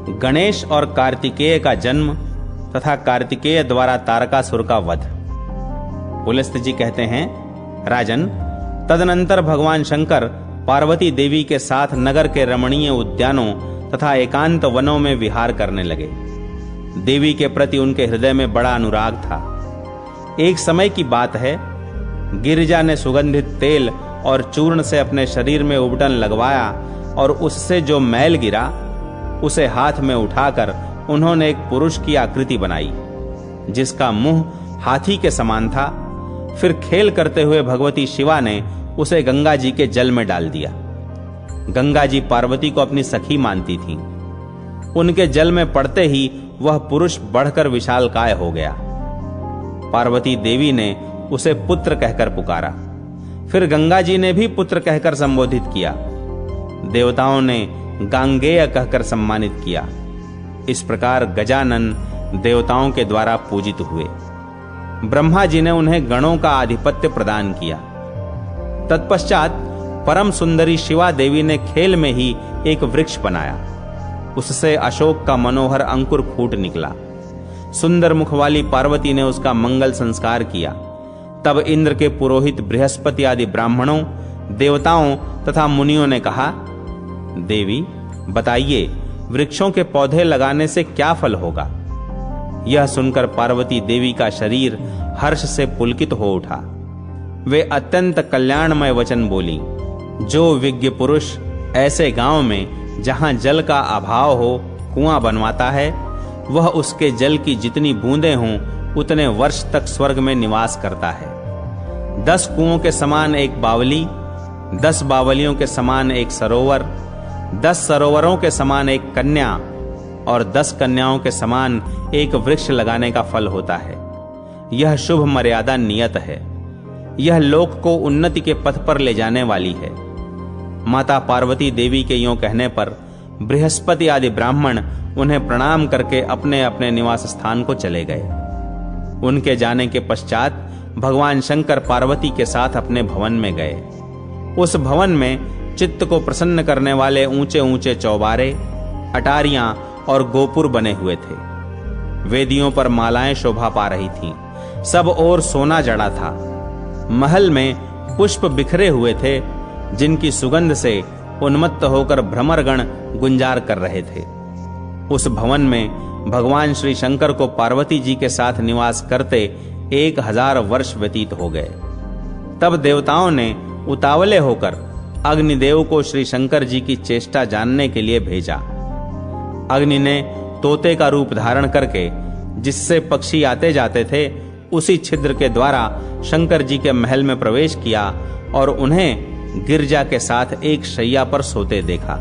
गणेश और कार्तिकेय का जन्म तथा कार्तिकेय द्वारा तारकासुर का वध। पुलस्त्य जी कहते हैं, राजन, तदनंतर भगवान शंकर पार्वती देवी के साथ नगर के रमणीय उद्यानों तथा एकांत वनों में विहार करने लगे। देवी के प्रति उनके हृदय में बड़ा अनुराग था। एक समय की बात है, गिरिजा ने सुगंधित तेल और चूर्ण से अपने शरीर में उबटन लगवाया और उससे जो मैल गिरा उसे हाथ में उठाकर उन्होंने एक पुरुष की आकृति बनाई जिसका मुंह हाथी के समान था। फिर खेल करते हुए भगवती शिवा ने उसे गंगा जी के जल में डाल दिया। गंगा जी पार्वती को अपनी सखी मानती थीं। उनके जल में पड़ते ही वह पुरुष बढ़कर विशालकाय हो गया। पार्वती देवी ने उसे पुत्र कहकर पुकारा। फिर गंगा जी ने भी पुत्र कहकर संबोधित किया। देवताओं ने गांगेय कहकर सम्मानित किया। इस प्रकार गजानन देवताओं के द्वारा पूजित हुए। ब्रह्मा जी ने उन्हें गणों का आधिपत्य प्रदान किया। तत्पश्चात परम सुंदरी शिवा देवी ने खेल में ही एक वृक्ष बनाया। उससे अशोक का मनोहर अंकुर फूट निकला। सुंदर मुख वाली पार्वती ने उसका मंगल संस्कार किया। तब इंद्र के पुरोहित बृहस्पति आदि ब्राह्मणों, देवताओं तथा मुनियों ने कहा, देवी बताइए, वृक्षों के पौधे लगाने से क्या फल होगा? यह सुनकर पार्वती देवी का शरीर हर्ष से पुलकित हो उठा। वे अत्यंत कल्याणमय वचन बोली, जो विज्ञ पुरुष ऐसे गांव में जहां जल का अभाव हो कुआं बनवाता है, वह उसके जल की जितनी बूंदें हों उतने वर्ष तक स्वर्ग में निवास करता है। 10 कुओं के समान एक बावली, 10 बावलियों के समान एक सरोवर, 10 सरोवरों के समान एक कन्या और 10 कन्याओं के समान एक वृक्ष लगाने का फल होता है। यह शुभ मर्यादा नियत है। यह लोक को उन्नति के पथ पर ले जाने वाली है। माता पार्वती देवी के यों कहने पर बृहस्पति आदि ब्राह्मण उन्हें प्रणाम करके अपने अपने निवास स्थान को चले गए। उनके जाने के पश्चात भगवान शंकर पार्वती के साथ अपने भवन में गए। उस भवन में चित्त को प्रसन्न करने वाले ऊंचे ऊंचे चौबारे, अटारियां और गोपुर बने हुए थे। वेदियों पर मालाएं शोभा पा रही थीं। सब ओर सोना जड़ा था। महल में पुष्प बिखरे हुए थे, जिनकी सुगंध से उन्मत्त होकर भ्रमरगण गुंजार कर रहे थे। उस भवन में भगवान श्री शंकर को पार्वती जी के साथ निवास करते 1000 वर्ष व्यतीत हो गए। तब देवताओं ने उतावले होकर अग्निदेव को श्री शंकर जी की चेष्टा जानने के लिए भेजा। अग्नि ने तोते का रूप धारण करके, जिससे पक्षी आते जाते थे, उसी छिद्र के द्वारा शंकर जी के महल में प्रवेश किया और उन्हें गिरजा के साथ एक शैया पर सोते देखा।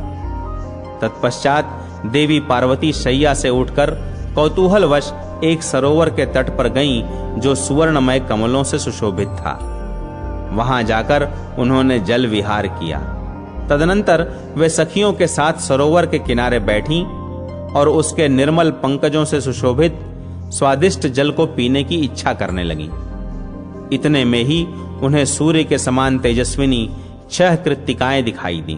तत्पश्चात देवी पार्वती शैया से उठकर कौतूहलवश एक सरोवर के तट पर गईं, जो सुवर्णमय कमलों से सुशोभित था। वहां जाकर उन्होंने जल विहार किया। तदनंतर वे सखियों के साथ सरोवर के किनारे बैठीं और उसके निर्मल पंकजों से सुशोभित स्वादिष्ट जल को पीने की इच्छा करने लगीं। इतने में ही उन्हें सूर्य के समान तेजस्विनी 6 कृत्तिकाएं दिखाई दी।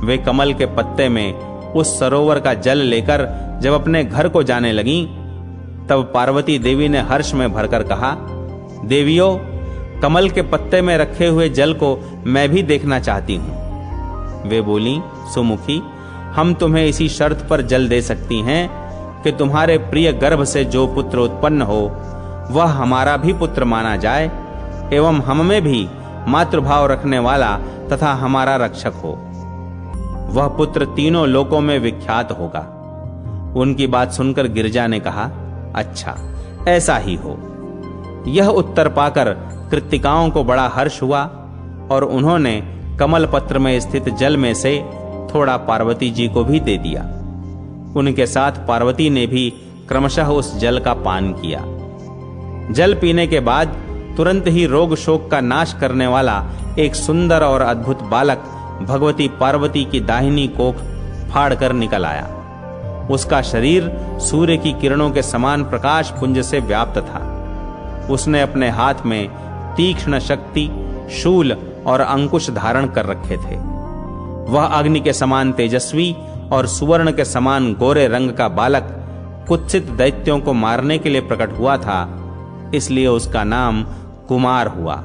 वे कमल के पत्ते में उस सरोवर का जल लेकर जब अपने घर को जाने लगीं, तब पार्वती देवी ने हर्ष में भरकर कहा, देवियों, कमल के पत्ते में रखे हुए जल को मैं भी देखना चाहती हूं। वे बोली, सुमुखी, हम तुम्हें इसी शर्त पर जल दे सकती हैं कि तुम्हारे प्रिय गर्भ से जो पुत्र उत्पन्न हो वह हमारा भी पुत्र माना जाए एवं हम में भी मातृभाव रखने वाला तथा हमारा रक्षक हो। वह पुत्र तीनों लोकों में विख्यात होगा। उनकी बात सुनकर गिरजा ने कहा, अच्छा, ऐसा ही हो। यह उत्तर पाकर कृत्तिकाओं को बड़ा हर्ष हुआ और उन्होंने कमल पत्र में स्थित जल में से थोड़ा पार्वती जी को भी दे दिया। उनके साथ पार्वती ने भी क्रमशः उस जल का पान किया। जल पीने के बाद तुरंत ही रोग शोक का नाश करने वाला एक सुंदर और अद्भुत बालक भगवती पार्वती की दाहिनी कोख फाड़ कर निकल आया। उसका शरीर सूर्य की किरणों के समान प्रकाश पुंज से व्याप्त था। उसने अपने हाथ में तीक्ष्ण शक्ति, शूल और अंकुश धारण कर रखे थे। वह अग्नि के समान तेजस्वी और सुवर्ण के समान गोरे रंग का बालक कुत्सित दैत्यों को मारने के लिए प्रकट हुआ था, इसलिए उसका नाम कुमार हुआ।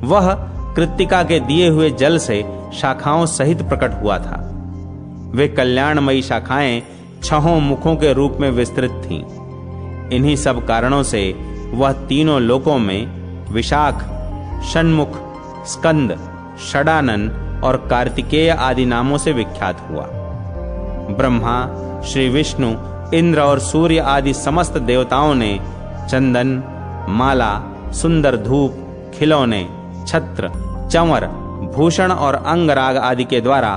वह कृत्तिका के दिए हुए जल से शाखाओं सहित प्रकट हुआ था। वे कल्याणमयी शाखाएं 6 मुखों के रूप में विस्तृत थीं। इन्हीं सब कारणों से वह तीनों लोकों में विशाख, षण्मुख, स्कंद, षडानन और कार्तिकेय आदि नामों से विख्यात हुआ। ब्रह्मा, श्री विष्णु, इंद्र और सूर्य आदि समस्त देवताओं ने चंदन, माला, सुंदर धूप, खिलौने, छत्र, चंवर, भूषण और अंगराग आदि के द्वारा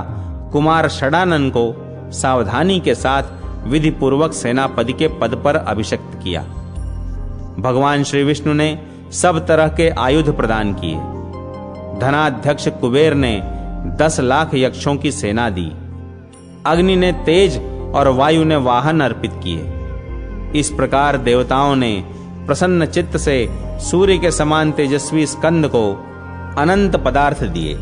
कुमार षडानन को सावधानी के साथ विधि पूर्वक सेनापति के पद पर अभिषिक्त किया। भगवान श्री विष्णु ने सब तरह के आयुध प्रदान किए। धनाध्यक्ष कुबेर ने 10 लाख यक्षों की सेना दी। अग्नि ने तेज और वायु ने वाहन अर्पित किए। इस प्रकार देवताओं ने प्रसन्न चित्त से सूर्य के समान तेजस्वी स्कंद को अनंत पदार्थ दिए।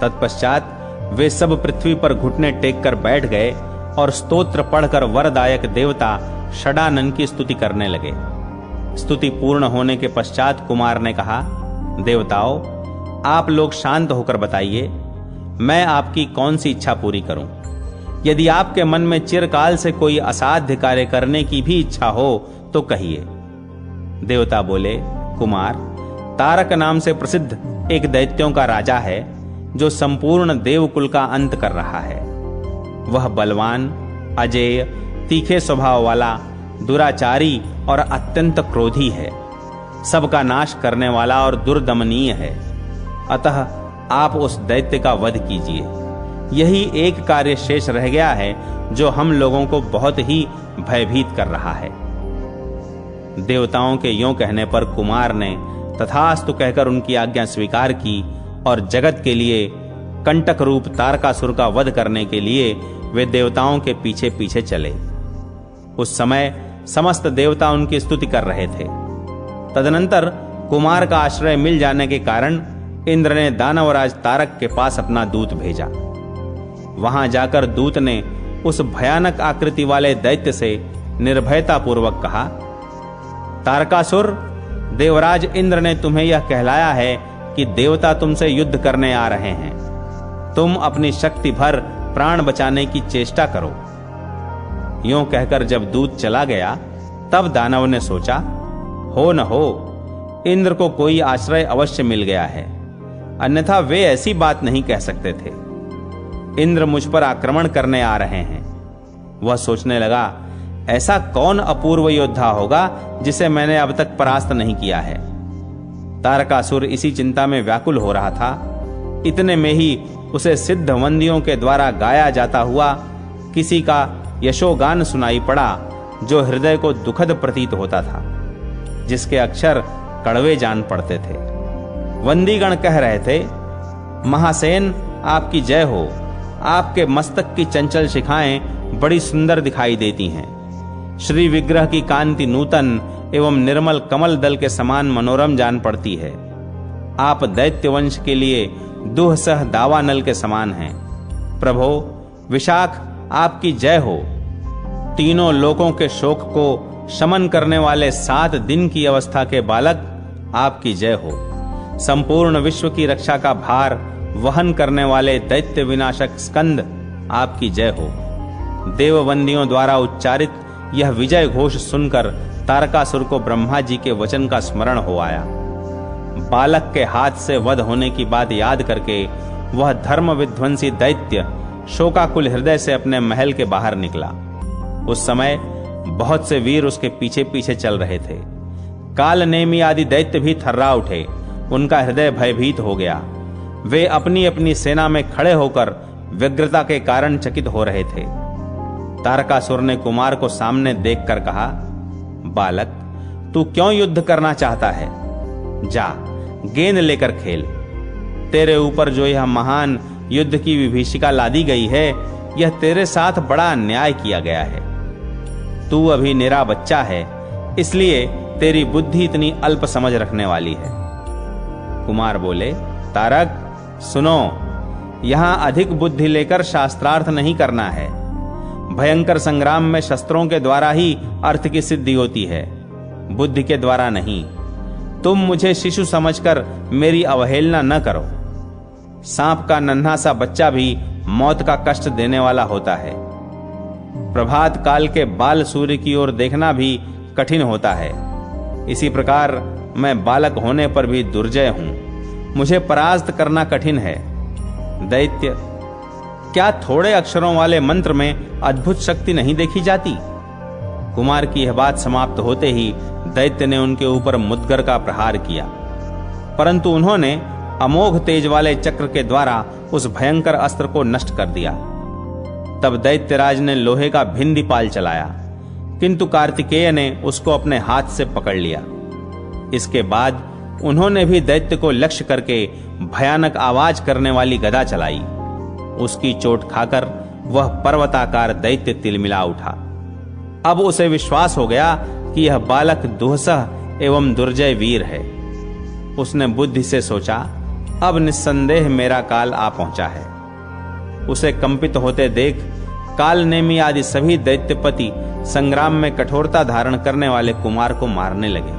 तत्पश्चात वे सब पृथ्वी पर घुटने टेक कर बैठ गए और स्तोत्र पढ़कर वरदायक देवता षडानन की स्तुति करने लगे। स्तुति पूर्ण होने के पश्चात कुमार ने कहा, देवताओं, आप लोग शांत होकर बताइए, मैं आपकी कौन सी इच्छा पूरी करूं? यदि आपके मन में चिरकाल से कोई असाध्य कार्य करने की भी इच्छा हो तो कहिए। देवता बोले, कुमार, तारक नाम से प्रसिद्ध एक दैत्यों का राजा है जो संपूर्ण देवकुल का अंत कर रहा है। वह बलवान, अजेय, तीखे स्वभाव वाला, दुराचारी और अत्यंत क्रोधी है। सबका नाश करने वाला और दुर्दमनीय है। अतः आप उस दैत्य का वध कीजिए। यही एक कार्य शेष रह गया है जो हम लोगों को बहुत ही भयभीत कर रहा है। देवताओं के यों कहने पर कुमार ने तथास्तु कहकर उनकी आज्ञा स्वीकार की और जगत के लिए कंटक रूप तारकासुर का वध करने के लिए वे देवताओं के पीछे पीछे चले। उस समय समस्त देवता उनकी स्तुति कर रहे थे। तदनंतर कुमार का आश्रय मिल जाने के कारण इंद्र ने दानवराज तारक के पास अपना दूत भेजा। वहां जाकर दूत ने उस भयानक आकृति वाले दैत्य से निर्भयता पूर्वक कहा, तारकासुर, देवराज इंद्र ने तुम्हें यह कहलाया है कि देवता तुमसे युद्ध करने आ रहे हैं। तुम अपनी शक्ति भर प्राण बचाने की चेष्टा करो। यूं कहकर जब दूत चला गया तब दानव ने सोचा, हो न हो इंद्र को कोई आश्रय अवश्य मिल गया है, अन्यथा वे ऐसी बात नहीं कह सकते थे। इंद्र मुझ पर आक्रमण करने आ रहे हैं। वह सोचने लगा, ऐसा कौन अपूर्व योद्धा होगा जिसे मैंने अब तक परास्त नहीं किया है। तारकासुर इसी चिंता में व्याकुल हो रहा था। इतने में ही उसे सिद्ध वंदियों के द्वारा गाया जाता हुआ किसी का यशोगान सुनाई पड़ा जो हृदय को दुखद प्रतीत होता था, जिसके अक्षर कड़वे जान पड़ते थे। वंदीगण कह रहे थे, महासेन आपकी जय हो। आपके मस्तक की चंचल शिखाएं बड़ी सुंदर दिखाई देती हैं। श्री विग्रह की कांति नूतन एवं निर्मल कमल दल के समान मनोरम जान पड़ती है। आप दैत्य वंश के लिए दुहसह दावानल के समान हैं। प्रभो, विशाख आपकी जय हो। तीनों लोकों के शोक को शमन करने वाले 7 दिन की अवस्था के बालक आपकी जय हो। संपूर्ण विश्व की रक्षा का भार वहन करने वाले दैत्य विनाशक स्कंद आपकी जय हो। देववंदियों द्वारा उच्चारित यह विजय घोष सुनकर तारकासुर को ब्रह्मा जी के वचन का स्मरण हो आया। बालक के हाथ से वध होने की बात याद करके वह धर्म विध्वंसी दैत्य शोकाकुल हृदय से अपने महल के बाहर निकला। उस समय बहुत से वीर उसके पीछे पीछे चल रहे थे। कालनेमी आदि दैत्य भी थर्रा उठे। उनका हृदय भयभीत हो गया। वे अपनी अपनी सेना में खड़े होकर व्यग्रता के कारण चकित हो रहे थे। तारकासुर ने कुमार को सामने देखकर कहा, बालक, तू क्यों युद्ध करना चाहता है? जा, गेंद लेकर खेल। तेरे ऊपर जो यह महान युद्ध की विभीषिका लादी गई है, यह तेरे साथ बड़ा अन्याय किया गया है। तू अभी निरा बच्चा है, इसलिए तेरी बुद्धि इतनी अल्प समझ रखने वाली है। कुमार बोले, तारक सुनो, यहां अधिक बुद्धि लेकर शास्त्रार्थ नहीं करना है। भयंकर संग्राम में शस्त्रों के द्वारा ही अर्थ की सिद्धि होती है, बुद्धि के द्वारा नहीं। तुम मुझे शिशु समझकर मेरी अवहेलना न करो। सांप का नन्हा सा बच्चा भी मौत का कष्ट देने वाला होता है। प्रभात काल के बाल सूर्य की ओर देखना भी कठिन होता है। इसी प्रकार मैं बालक होने पर भी दुर्जय हूं, मुझे परास्त करना कठिन है। दैत्य, क्या थोड़े अक्षरों वाले मंत्र में अद्भुत शक्ति नहीं देखी जाती? कुमार की यह बात समाप्त होते ही दैत्य ने उनके ऊपर मुद्गर का प्रहार किया, परंतु उन्होंने अमोघ तेज वाले चक्र के द्वारा उस भयंकर अस्त्र को नष्ट कर दिया। तब दैत्यराज ने लोहे का भिंदीपाल चलाया, किंतु कार्तिकेय ने उसको अपने हाथ से पकड़ लिया। इसके बाद उन्होंने भी दैत्य को लक्ष्य करके भयानक आवाज करने वाली गदा चलाई। उसकी चोट खाकर वह पर्वताकार दैत्य तिलमिला उठा। अब उसे विश्वास हो गया कि यह बालक दुहसह एवं दुर्जय वीर है। उसने बुद्धि से सोचा, अब निस्संदेह मेरा काल आ पहुंचा है। उसे कंपित होते देख कालनेमी आदि सभी दैत्यपति संग्राम में कठोरता धारण करने वाले कुमार को मारने लगे,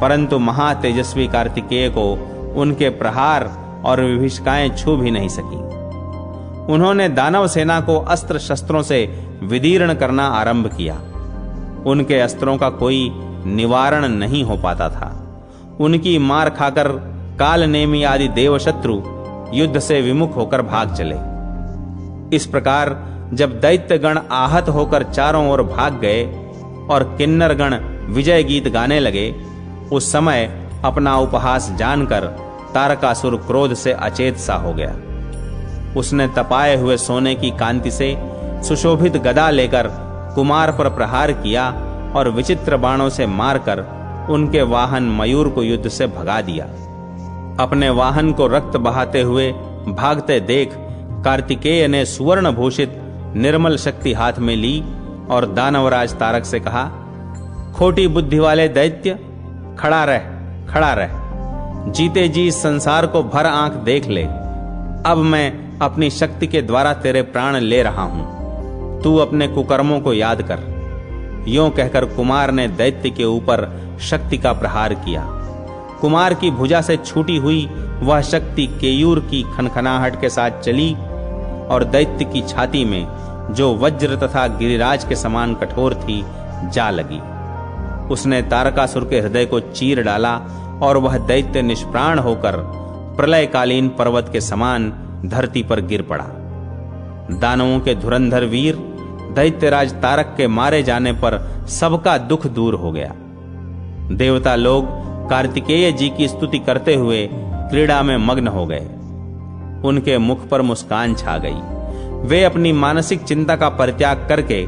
परंतु महातेजस्वी कार्तिकेय को उनके प्रहार और विभीषिकाएं छू भी नहीं सकी। उन्होंने दानव सेना को अस्त्र शस्त्रों से विदीर्ण करना आरंभ किया। उनके अस्त्रों का कोई निवारण नहीं हो पाता था। उनकी मार खाकर कालनेमी आदि देवशत्रु युद्ध से विमुख होकर भाग चले। इस प्रकार जब दैत्यगण आहत होकर चारों ओर भाग गए और किन्नरगण विजय गीत गाने लगे, उस समय अपना उपहास जानकर तारकासुर क्रोध से अचेत सा हो गया। उसने तपाए हुए सोने की कांति से सुशोभित गदा लेकर कुमार पर प्रहार किया और विचित्र बाणों से मारकर उनके वाहन मयूर को युद्ध से भगा दिया। अपने वाहन को रक्त बहाते हुए भागते देख कार्तिकेय ने सुवर्ण भूषित निर्मल शक्ति हाथ में ली और दानवराज तारक से कहा, खोटी बुद्धि वाले दैत्य, खड़ा रह, खड़ा रह। जीते जी इस संसार को भर आंख देख ले। अब मैं अपनी शक्ति के द्वारा तेरे प्राण ले रहा हूं, तू अपने कुकर्मों को याद कर। यों कहकर कुमार ने दैत्य के ऊपर शक्ति का प्रहार किया। कुमार की भुजा से छूटी हुई वह शक्ति केयूर की खनखनाहट के साथ चली और दैत्य की छाती में, जो वज्र तथा गिरिराज के समान कठोर थी, जा लगी। उसने तारकासुर के हृदय को चीर डाला और वह दैत्य निष्प्राण होकर प्रलयकालीन पर्वत के समान धरती पर गिर पड़ा। दानवों के धुरंधर वीर दैत्यराज तारक के मारे जाने पर सबका दुख दूर हो गया। देवता लोग कार्तिकेय जी की स्तुति करते हुए क्रीड़ा में मग्न हो गए। उनके मुख पर मुस्कान छा गई। वे अपनी मानसिक चिंता का परित्याग करके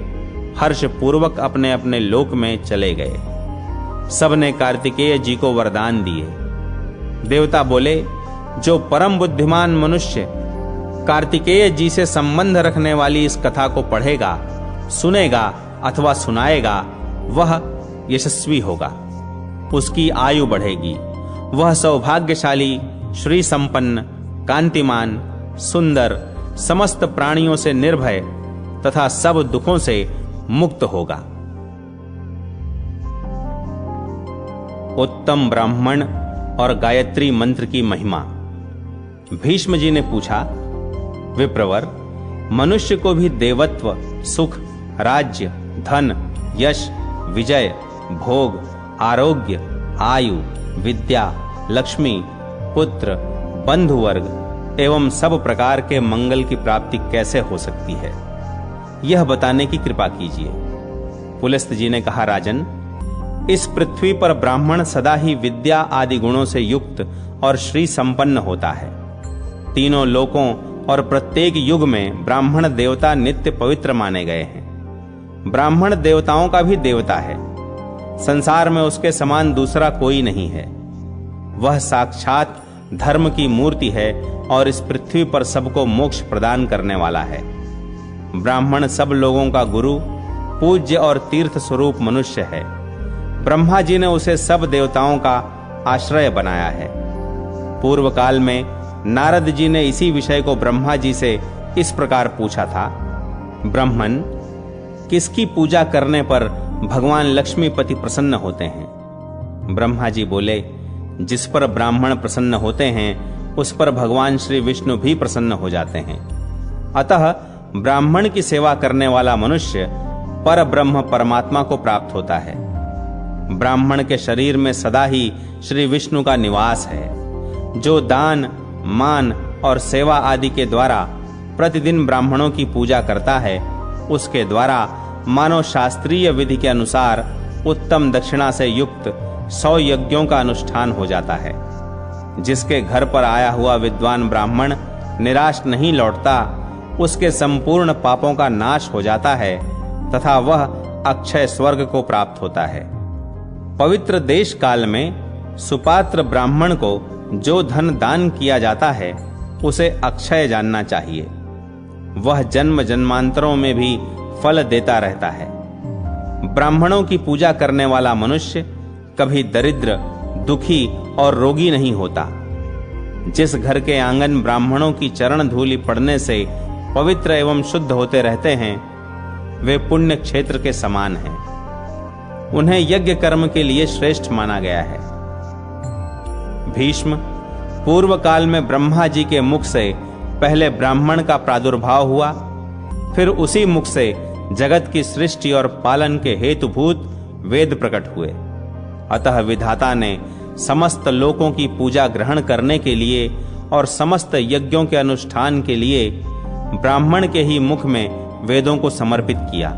हर्ष पूर्वक अपने अपने लोक में चले गए। सबने कार्तिकेय जी को वरदान दिए। देवता बोले, जो परम बुद्धिमान मनुष्य कार्तिकेय जी से संबंध रखने वाली इस कथा को पढ़ेगा, सुनेगा अथवा सुनाएगा, वह यशस्वी होगा, उसकी आयु बढ़ेगी। वह सौभाग्यशाली, श्री संपन्न, कांतिमान, सुंदर, समस्त प्राणियों से निर्भय तथा सब दुखों से मुक्त होगा। उत्तम ब्राह्मण और गायत्री मंत्र की महिमा। भीष्म जी ने पूछा, विप्रवर, मनुष्य को भी देवत्व, सुख, राज्य, धन, यश, विजय, भोग, आरोग्य, आयु, विद्या, लक्ष्मी, पुत्र, बंधुवर्ग एवं सब प्रकार के मंगल की प्राप्ति कैसे हो सकती है, यह बताने की कृपा कीजिए। पुलस्त जी ने कहा, राजन, इस पृथ्वी पर ब्राह्मण सदा ही विद्या आदि गुणों से युक्त और श्री संपन्न होता है। तीनों लोकों और प्रत्येक युग में ब्राह्मण देवता नित्य पवित्र माने गए हैं। ब्राह्मण देवताओं का भी देवता है। संसार में उसके समान दूसरा कोई नहीं है। वह साक्षात धर्म की मूर्ति है और इस पृथ्वी पर सबको मोक्ष प्रदान करने वाला है। ब्राह्मण सब लोगों का गुरु, पूज्य और तीर्थ स्वरूप मनुष्य है। ब्रह्मा जी ने उसे सब देवताओं का आश्रय बनाया है। पूर्व काल में नारद जी ने इसी विषय को ब्रह्मा जी से इस प्रकार पूछा था, ब्राह्मण, किसकी पूजा करने पर भगवान लक्ष्मीपति प्रसन्न होते हैं? ब्रह्मा जी बोले, जिस पर ब्राह्मण प्रसन्न होते हैं उस पर भगवान श्री विष्णु भी प्रसन्न हो जाते हैं। अतः ब्राह्मण की सेवा करने वाला मनुष्य पर ब्रह्म परमात्मा को प्राप्त होता है। ब्राह्मण के शरीर में सदा ही श्री विष्णु का निवास है। जो दान, मान और सेवा आदि के द्वारा प्रतिदिन ब्राह्मणों की पूजा करता है, उसके द्वारा मानव शास्त्रीय विधि के अनुसार उत्तम दक्षिणा से युक्त 100 यज्ञों का अनुष्ठान हो जाता है। जिसके घर पर आया हुआ विद्वान ब्राह्मण निराश नहीं लौटता, उसके संपूर्ण पापों का नाश हो जाता है तथा वह अक्षय स्वर्ग को प्राप्त होता है। पवित्र देश काल में सुपात्र ब्राह्मण को जो धन दान किया जाता है उसे अक्षय जानना चाहिए। वह जन्म जन्मांतरों में भी फल देता रहता है। ब्राह्मणों की पूजा करने वाला मनुष्य कभी दरिद्र, दुखी और रोगी नहीं होता। जिस घर के आंगन ब्राह्मणों की चरण धूलि पड़ने से पवित्र एवं शुद्ध होते रहते हैं, वे पुण्य क्षेत्र के समान हैं। उन्हें यज्ञ कर्म के लिए श्रेष्ठ माना गया है। भीष्म, पूर्व काल में ब्रह्मा जी के मुख से पहले ब्राह्मण का प्रादुर्भाव हुआ, फिर उसी मुख से जगत की सृष्टि और पालन के हेतुभूत वेद प्रकट हुए। अतः विधाता ने समस्त लोकों की पूजा ग्रहण करने के लिए और समस्त यज्ञों के अनुष्ठान के लिए ब्राह्मण के ही मुख में वेदों को समर्पित किया।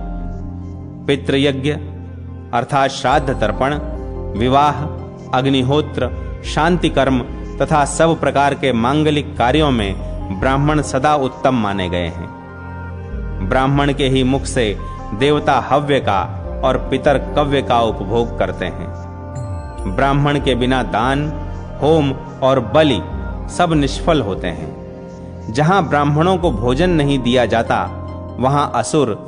पितृयज्ञ अर्थात श्राद्ध तर्पण, विवाह, अग्निहोत्र, शांति कर्म तथा सब प्रकार के मांगलिक कार्यों में ब्राह्मण सदा उत्तम माने गए हैं। ब्राह्मण के ही मुख से देवता हव्य का और पितर कव्य का उपभोग करते हैं। ब्राह्मण के बिना दान, होम और बलि सब निष्फल होते हैं। जहां ब्राह्मणों को भोजन नहीं दिया जाता, वहां असुर,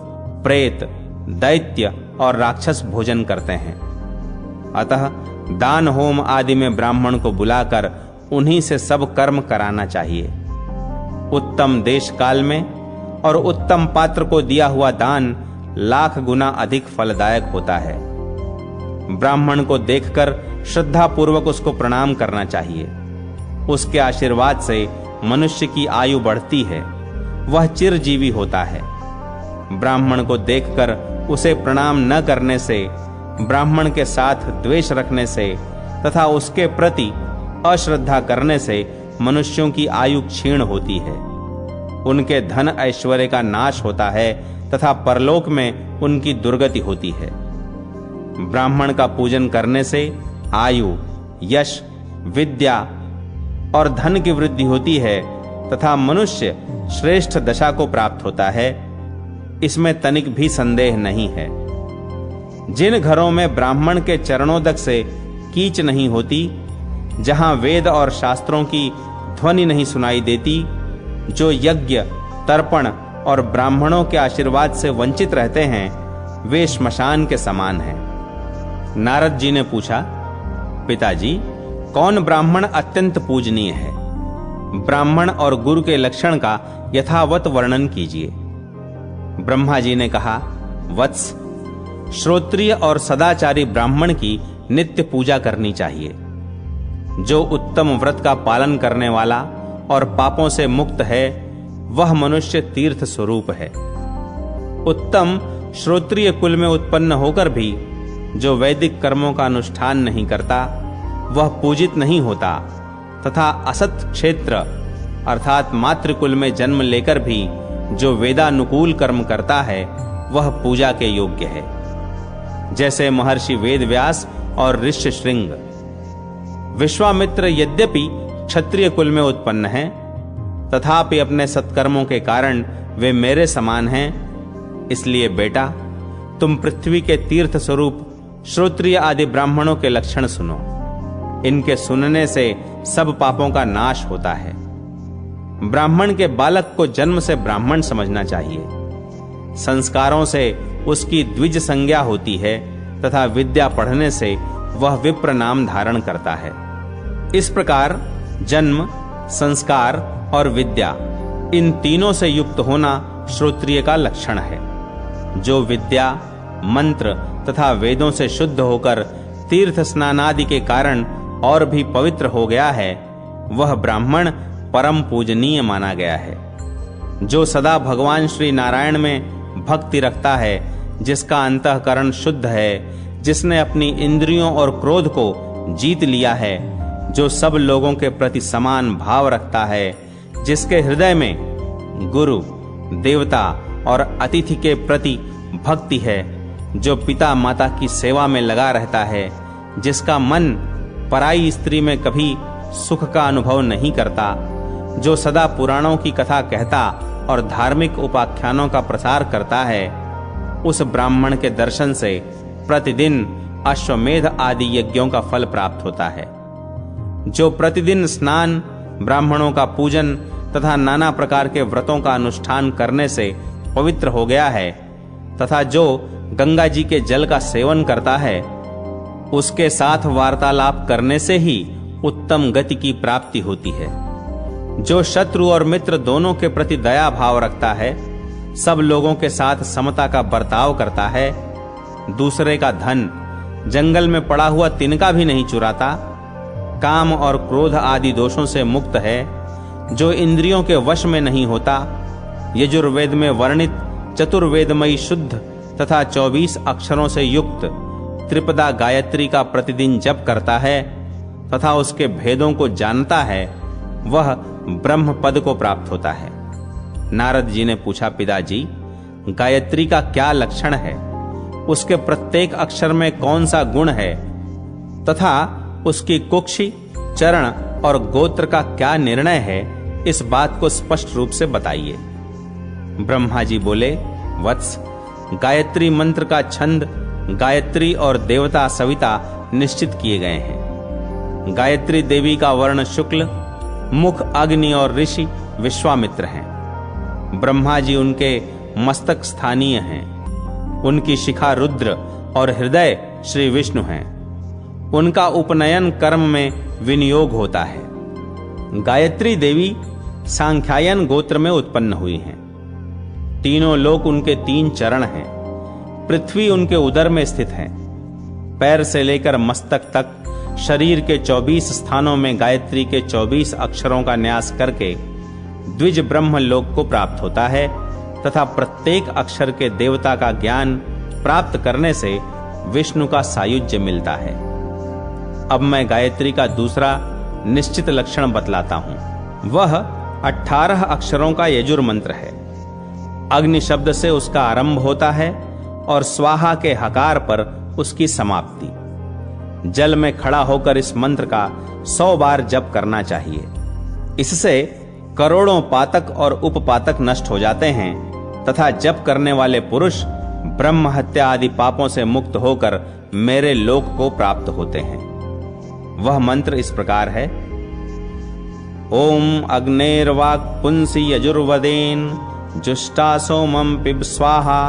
प्रेत, दैत्य और राक्षस भोजन करते हैं। अतः दान, होम आदि में ब्राह्मण को बुलाकर उन्हीं से सब कर्म कराना चाहिए। उत्तम देश काल में और उत्तम पात्र को दिया हुआ दान लाख गुना अधिक फलदायक होता है। ब्राह्मण को देखकर श्रद्धा पूर्वक उसको प्रणाम करना चाहिए। उसके आशीर्वाद से मनुष्य की आयु बढ़ती है, वह चिरजीवी होता है। ब्राह्मण को देखकर उसे प्रणाम न करने से, ब्राह्मण के साथ द्वेष रखने से तथा उसके प्रति अश्रद्धा करने से मनुष्यों की आयु क्षीण होती है। उनके धन ऐश्वर्य का नाश होता है तथा परलोक में उनकी दुर्गति होती है। ब्राह्मण का पूजन करने से आयु, यश, विद्या और धन की वृद्धि होती है तथा मनुष्य श्रेष्ठ दशा को प्राप्त होता है। इसमें तनिक भी संदेह नहीं है। जिन घरों में ब्राह्मण के चरणोदक से कीच नहीं होती, जहां वेद और शास्त्रों की ध्वनि नहीं सुनाई देती, जो यज्ञ, तर्पण और ब्राह्मणों के आशीर्वाद से वंचित रहते हैं, वे श्मशान के समान हैं। नारद जी ने पूछा, पिताजी, कौन ब्राह्मण अत्यंत पूजनीय है? ब्राह्मण और गुरु के लक्षण का यथावत वर्णन कीजिए। ब्रह्मा जी ने कहा, वत्स, श्रोत्रिय और सदाचारी ब्राह्मण की नित्य पूजा करनी चाहिए। जो उत्तम व्रत का पालन करने वाला और पापों से मुक्त है, वह मनुष्य तीर्थ स्वरूप है। उत्तम श्रोत्रिय कुल में उत्पन्न होकर भी जो वैदिक कर्मों का अनुष्ठान नहीं करता, वह पूजित नहीं होता तथा असत क्षेत्र अर्थात मातृकुल में जन्म लेकर भी जो वेदानुकूल कर्म करता है, वह पूजा के योग्य है। जैसे महर्षि वेदव्यास और ऋष्यशृंग। विश्वामित्र यद्यपि क्षत्रिय कुल में उत्पन्न हैं, तथापि अपने सत्कर्मों के कारण वे मेरे समान हैं। इसलिए बेटा, तुम पृथ्वी के तीर्थ स्वरूप श्रोत्रिय आदि ब्राह्मणों के लक्षण सुनो। इनके सुनने से सब पापों का नाश होता है। ब्राह्मण के बालक को जन्म से ब्राह्मण समझना चाहिए। संस्कारों से उसकी द्विज संज्ञा होती है तथा विद्या पढ़ने से वह विप्र नाम धारण करता है। इस प्रकार जन्म, संस्कार और विद्या, इन तीनों से युक्त होना श्रोत्रिय का लक्षण है। जो विद्या, मंत्र तथा वेदों से शुद्ध होकर तीर्थ स्नानादि के कारण और भी पवित्र हो गया है, वह ब्राह्मण परम पूजनीय माना गया है। जो सदा भगवान श्री नारायण में भक्ति रखता है, जिसका अंतःकरण शुद्ध है, जिसने अपनी इंद्रियों और क्रोध को जीत लिया है, जो सब लोगों के प्रति समान भाव रखता है, जिसके हृदय में गुरु, देवता और अतिथि के प्रति भक्ति है, जो पिता माता की सेवा में लगा रहता है, जिसका मन पराई स्त्री में कभी सुख का अनुभव नहीं करता, जो सदा पुराणों की कथा कहता और धार्मिक उपाख्यानों का प्रसार करता है, उस ब्राह्मण के दर्शन से प्रतिदिन अश्वमेध आदि यज्ञों का फल प्राप्त होता है। जो प्रतिदिन स्नान, ब्राह्मणों का पूजन तथा नाना प्रकार के व्रतों का अनुष्ठान करने से पवित्र हो गया है, तथा जो गंगा जी के जल का सेवन करता है, उसके साथ वार्तालाप करने से ही उत्तम गति की प्राप्ति होती है। जो शत्रु और मित्र दोनों के प्रति दया भाव रखता है, सब लोगों के साथ समता का बर्ताव करता है, दूसरे का धन, जंगल में पड़ा हुआ तिनका भी नहीं चुराता, काम और क्रोध आदि दोषों से मुक्त है, जो इंद्रियों के वश में नहीं होता, यजुर्वेद में वर्णित चतुर्वेदमयी शुद्ध तथा 24 अक्षरों से युक्त त्रिपदा गायत्री का प्रतिदिन जप करता है तथा उसके भेदों को जानता है, वह ब्रह्म पद को प्राप्त होता है। नारद जी ने पूछा, पिताजी, गायत्री का क्या लक्षण है? उसके प्रत्येक अक्षर में कौन सा गुण है तथा उसकी कुक्षि, चरण और गोत्र का क्या निर्णय है? इस बात को स्पष्ट रूप से बताइए। ब्रह्मा जी बोले, वत्स, गायत्री मंत्र का छंद गायत्री और देवता सविता निश्चित किए गए हैं। गायत्री देवी का वर्ण शुक्ल, मुख अग्नि और ऋषि विश्वामित्र हैं। ब्रह्मा जी उनके मस्तक स्थानीय हैं। उनकी शिखा रुद्र और हृदय श्री विष्णु हैं। उनका उपनयन कर्म में विनियोग होता है। गायत्री देवी सांख्यायन गोत्र में उत्पन्न हुई हैं। तीनों लोक उनके 3 चरण हैं। पृथ्वी उनके उदर में स्थित है। पैर से लेकर मस्तक तक शरीर के 24 स्थानों में गायत्री के 24 अक्षरों का न्यास करके द्विज ब्रह्म लोक को प्राप्त होता है तथा प्रत्येक अक्षर के देवता का ज्ञान प्राप्त करने से विष्णु का सायुज्य मिलता है। अब मैं गायत्री का दूसरा निश्चित लक्षण बतलाता हूं। वह 18 अक्षरों का यजुर मंत्र है। अग्नि शब्द से उसका आरंभ होता है और स्वाहा के हकार पर उसकी समाप्ति। जल में खड़ा होकर इस मंत्र का 100 बार जप करना चाहिए। इससे करोड़ों पातक और उपपातक नष्ट हो जाते हैं तथा जप करने वाले पुरुष ब्रह्म हत्या आदि पापों से मुक्त होकर मेरे लोक को प्राप्त होते हैं। वह मंत्र इस प्रकार है। ओम अग्नेर्वाक् पुंसी यजुर्वदेन जुष्टा सोमम पिब स्वाहा।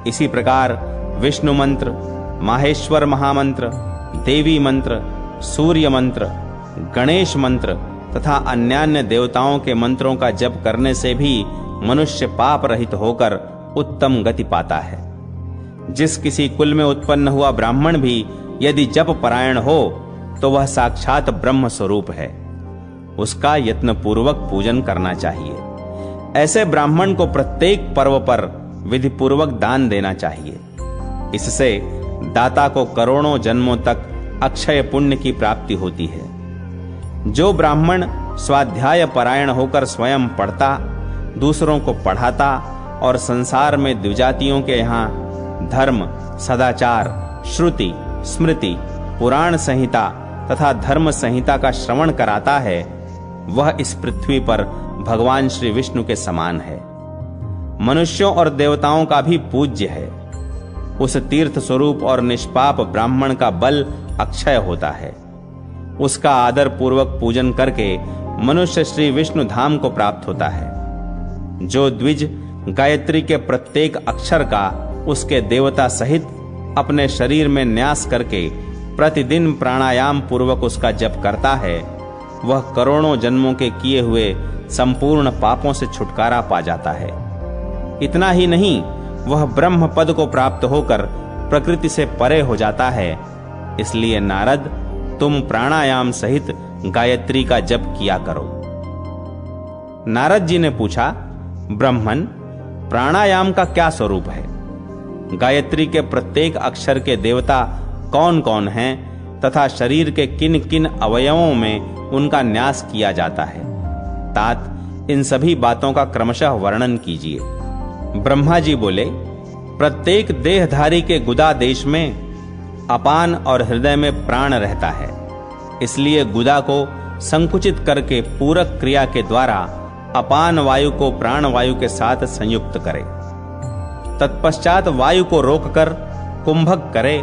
इसी प्रकार विष्णु मंत्र, माहेश्वर महामंत्र, देवी मंत्र, सूर्य मंत्र, गणेश मंत्र तथा अन्यान्य देवताओं के मंत्रों का जप करने से भी मनुष्य पाप रहित होकर उत्तम गति पाता है। जिस किसी कुल में उत्पन्न हुआ ब्राह्मण भी यदि जप परायण हो तो वह साक्षात ब्रह्म स्वरूप है। उसका यत्न पूर्वक पूजन करना चाहिए। ऐसे ब्राह्मण को प्रत्येक पर्व पर विधि पूर्वक दान देना चाहिए। इससे दाता को करोड़ों जन्मों तक अक्षय पुण्य की प्राप्ति होती है। जो ब्राह्मण स्वाध्याय परायण होकर स्वयं पढ़ता, दूसरों को पढ़ाता और संसार में द्विजातियों के यहाँ धर्म, सदाचार, श्रुति, स्मृति, पुराण संहिता तथा धर्म संहिता का श्रवण कराता है, वह इस पृथ्वी पर भगवान श्री विष्णु के समान है। मनुष्यों और देवताओं का भी पूज्य है। उस तीर्थ स्वरूप और निष्पाप ब्राह्मण का बल अक्षय होता है। उसका आदर पूर्वक पूजन करके मनुष्य श्री विष्णु धाम को प्राप्त होता है। जो द्विज गायत्री के प्रत्येक अक्षर का उसके देवता सहित अपने शरीर में न्यास करके प्रतिदिन प्राणायाम पूर्वक उसका जप करता है, वह करोड़ों जन्मों के किए हुए संपूर्ण पापों से छुटकारा पा जाता है। इतना ही नहीं, वह ब्रह्म पद को प्राप्त होकर प्रकृति से परे हो जाता है। इसलिए नारद, तुम प्राणायाम सहित गायत्री का जप किया करो। नारद जी ने पूछा, ब्रह्मन, प्राणायाम का क्या स्वरूप है? गायत्री के प्रत्येक अक्षर के देवता कौन कौन हैं तथा शरीर के किन किन अवयवों में उनका न्यास किया जाता है? तात, इन सभी बातों का क्रमशः वर्णन कीजिए। ब्रह्मा जी बोले, प्रत्येक देहधारी के गुदा देश में अपान और हृदय में प्राण रहता है। इसलिए गुदा को संकुचित करके पूरक क्रिया के द्वारा अपान वायु को प्राण वायु के साथ संयुक्त करे। तत्पश्चात वायु को रोककर कुंभक करे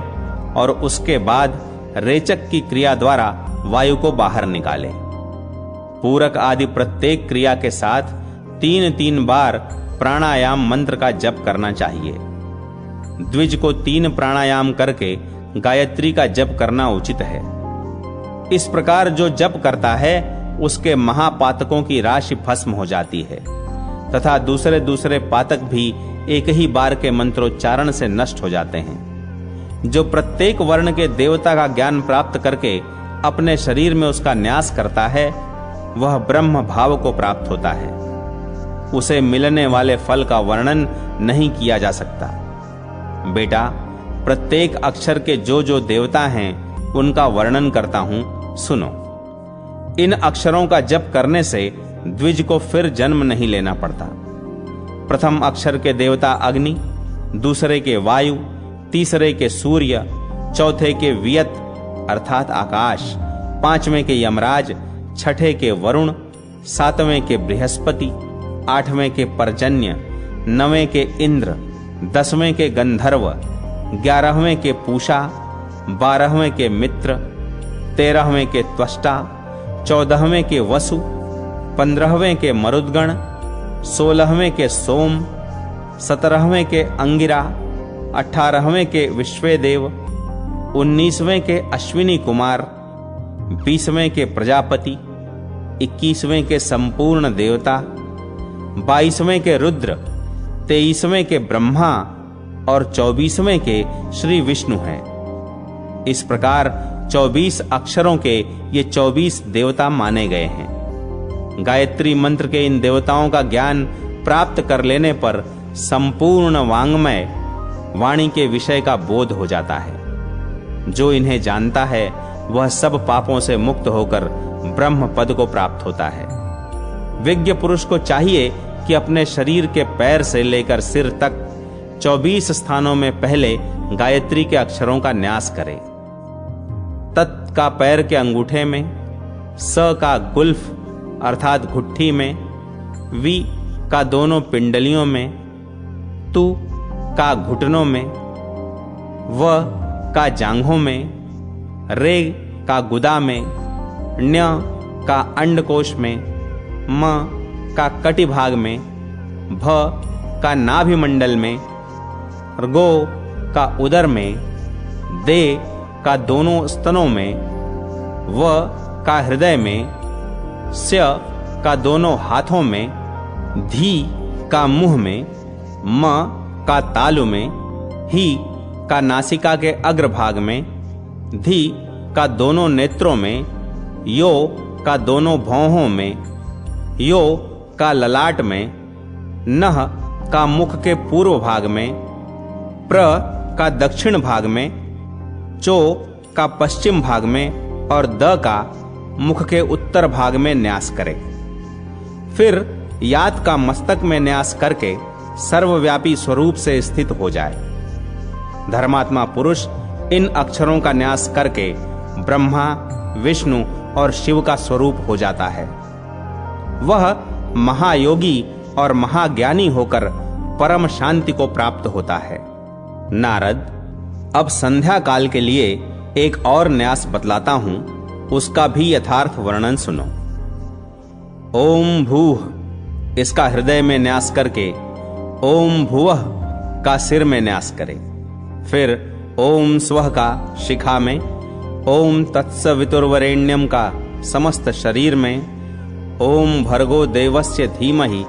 और उसके बाद रेचक की क्रिया द्वारा वायु को बाहर निकाले। पूरक आदि प्रत्येक क्रिया के साथ 3-3 बार प्राणायाम मंत्र का जप करना चाहिए। द्विज को 3 प्राणायाम करके गायत्री का जप करना उचित है। इस प्रकार जो जप करता है उसके महापातकों की राशि भस्म हो जाती है तथा दूसरे दूसरे पातक भी एक ही बार के मंत्रोच्चारण से नष्ट हो जाते हैं। जो प्रत्येक वर्ण के देवता का ज्ञान प्राप्त करके अपने शरीर में उसका न्यास करता है, वह ब्रह्म भाव को प्राप्त होता है। उसे मिलने वाले फल का वर्णन नहीं किया जा सकता। बेटा, प्रत्येक अक्षर के जो जो देवता हैं उनका वर्णन करता हूं, सुनो। इन अक्षरों का जप करने से द्विज को फिर जन्म नहीं लेना पड़ता। प्रथम अक्षर के देवता अग्नि, दूसरे के वायु, तीसरे के सूर्य, चौथे के वियत अर्थात आकाश, पांचवें के यमराज, छठे के वरुण, सातवें के बृहस्पति, आठवें के पर्जन्य, नवें के इंद्र, 10वें के गंधर्व, 11वें के पूषा, 12वें के मित्र, 13वें के त्वष्टा, 14वें के वसु, 15वें के मरुद्गण, 16वें के सोम, 17वें के अंगिरा, 18वें के विश्वेदेव, 19वें के अश्विनी कुमार, 20वें के प्रजापति, 21वें के संपूर्ण देवता, 22वें के रुद्र, 23वें के ब्रह्मा और 24वें के श्री विष्णु हैं। इस प्रकार 24 अक्षरों के ये 24 देवता माने गए हैं। गायत्री मंत्र के इन देवताओं का ज्ञान प्राप्त कर लेने पर संपूर्ण वांग्मय वाणी के विषय का बोध हो जाता है। जो इन्हें जानता है वह सब पापों से मुक्त होकर ब्रह्म पद को प्राप्त होता है। विज्ञ पुरुष को चाहिए कि अपने शरीर के पैर से लेकर सिर तक 24 स्थानों में पहले गायत्री के अक्षरों का न्यास करे। तत् का पैर के अंगूठे में, स का गुल्फ अर्थात घुट्ठी में, वी का दोनों पिंडलियों में, तु का घुटनों में, व का जांघों में, रे का गुदा में, ण्य का अंडकोश में, म का कटिभाग में, भ का नाभिमंडल में, गो का उदर में, दे का दोनों स्तनों में, व का हृदय में, स्य का दोनों हाथों में, धी का मुंह में, म का तालु में, ही का नासिका के अग्रभाग में, धी का दोनों नेत्रों में, यो का दोनों भौहों में, यो का ललाट में, नह का मुख के पूर्व भाग में, प्र का दक्षिण भाग में, चो का पश्चिम भाग में और द का मुख के उत्तर भाग में न्यास करे। फिर यात का मस्तक में न्यास करके सर्वव्यापी स्वरूप से स्थित हो जाए। धर्मात्मा पुरुष इन अक्षरों का न्यास करके ब्रह्मा, विष्णु और शिव का स्वरूप हो जाता है। वह महायोगी और महाज्ञानी होकर परम शांति को प्राप्त होता है। नारद, अब संध्या काल के लिए एक और न्यास बतलाता हूं, उसका भी यथार्थ वर्णन सुनो। ओम भूः इसका हृदय में न्यास करके ओम भुवः का सिर में न्यास करे। फिर ओम स्वः का शिखा में, ओम तत्सवितुर्वरेण्यम का समस्त शरीर में, ओम भर्गो देवस्य धीमहि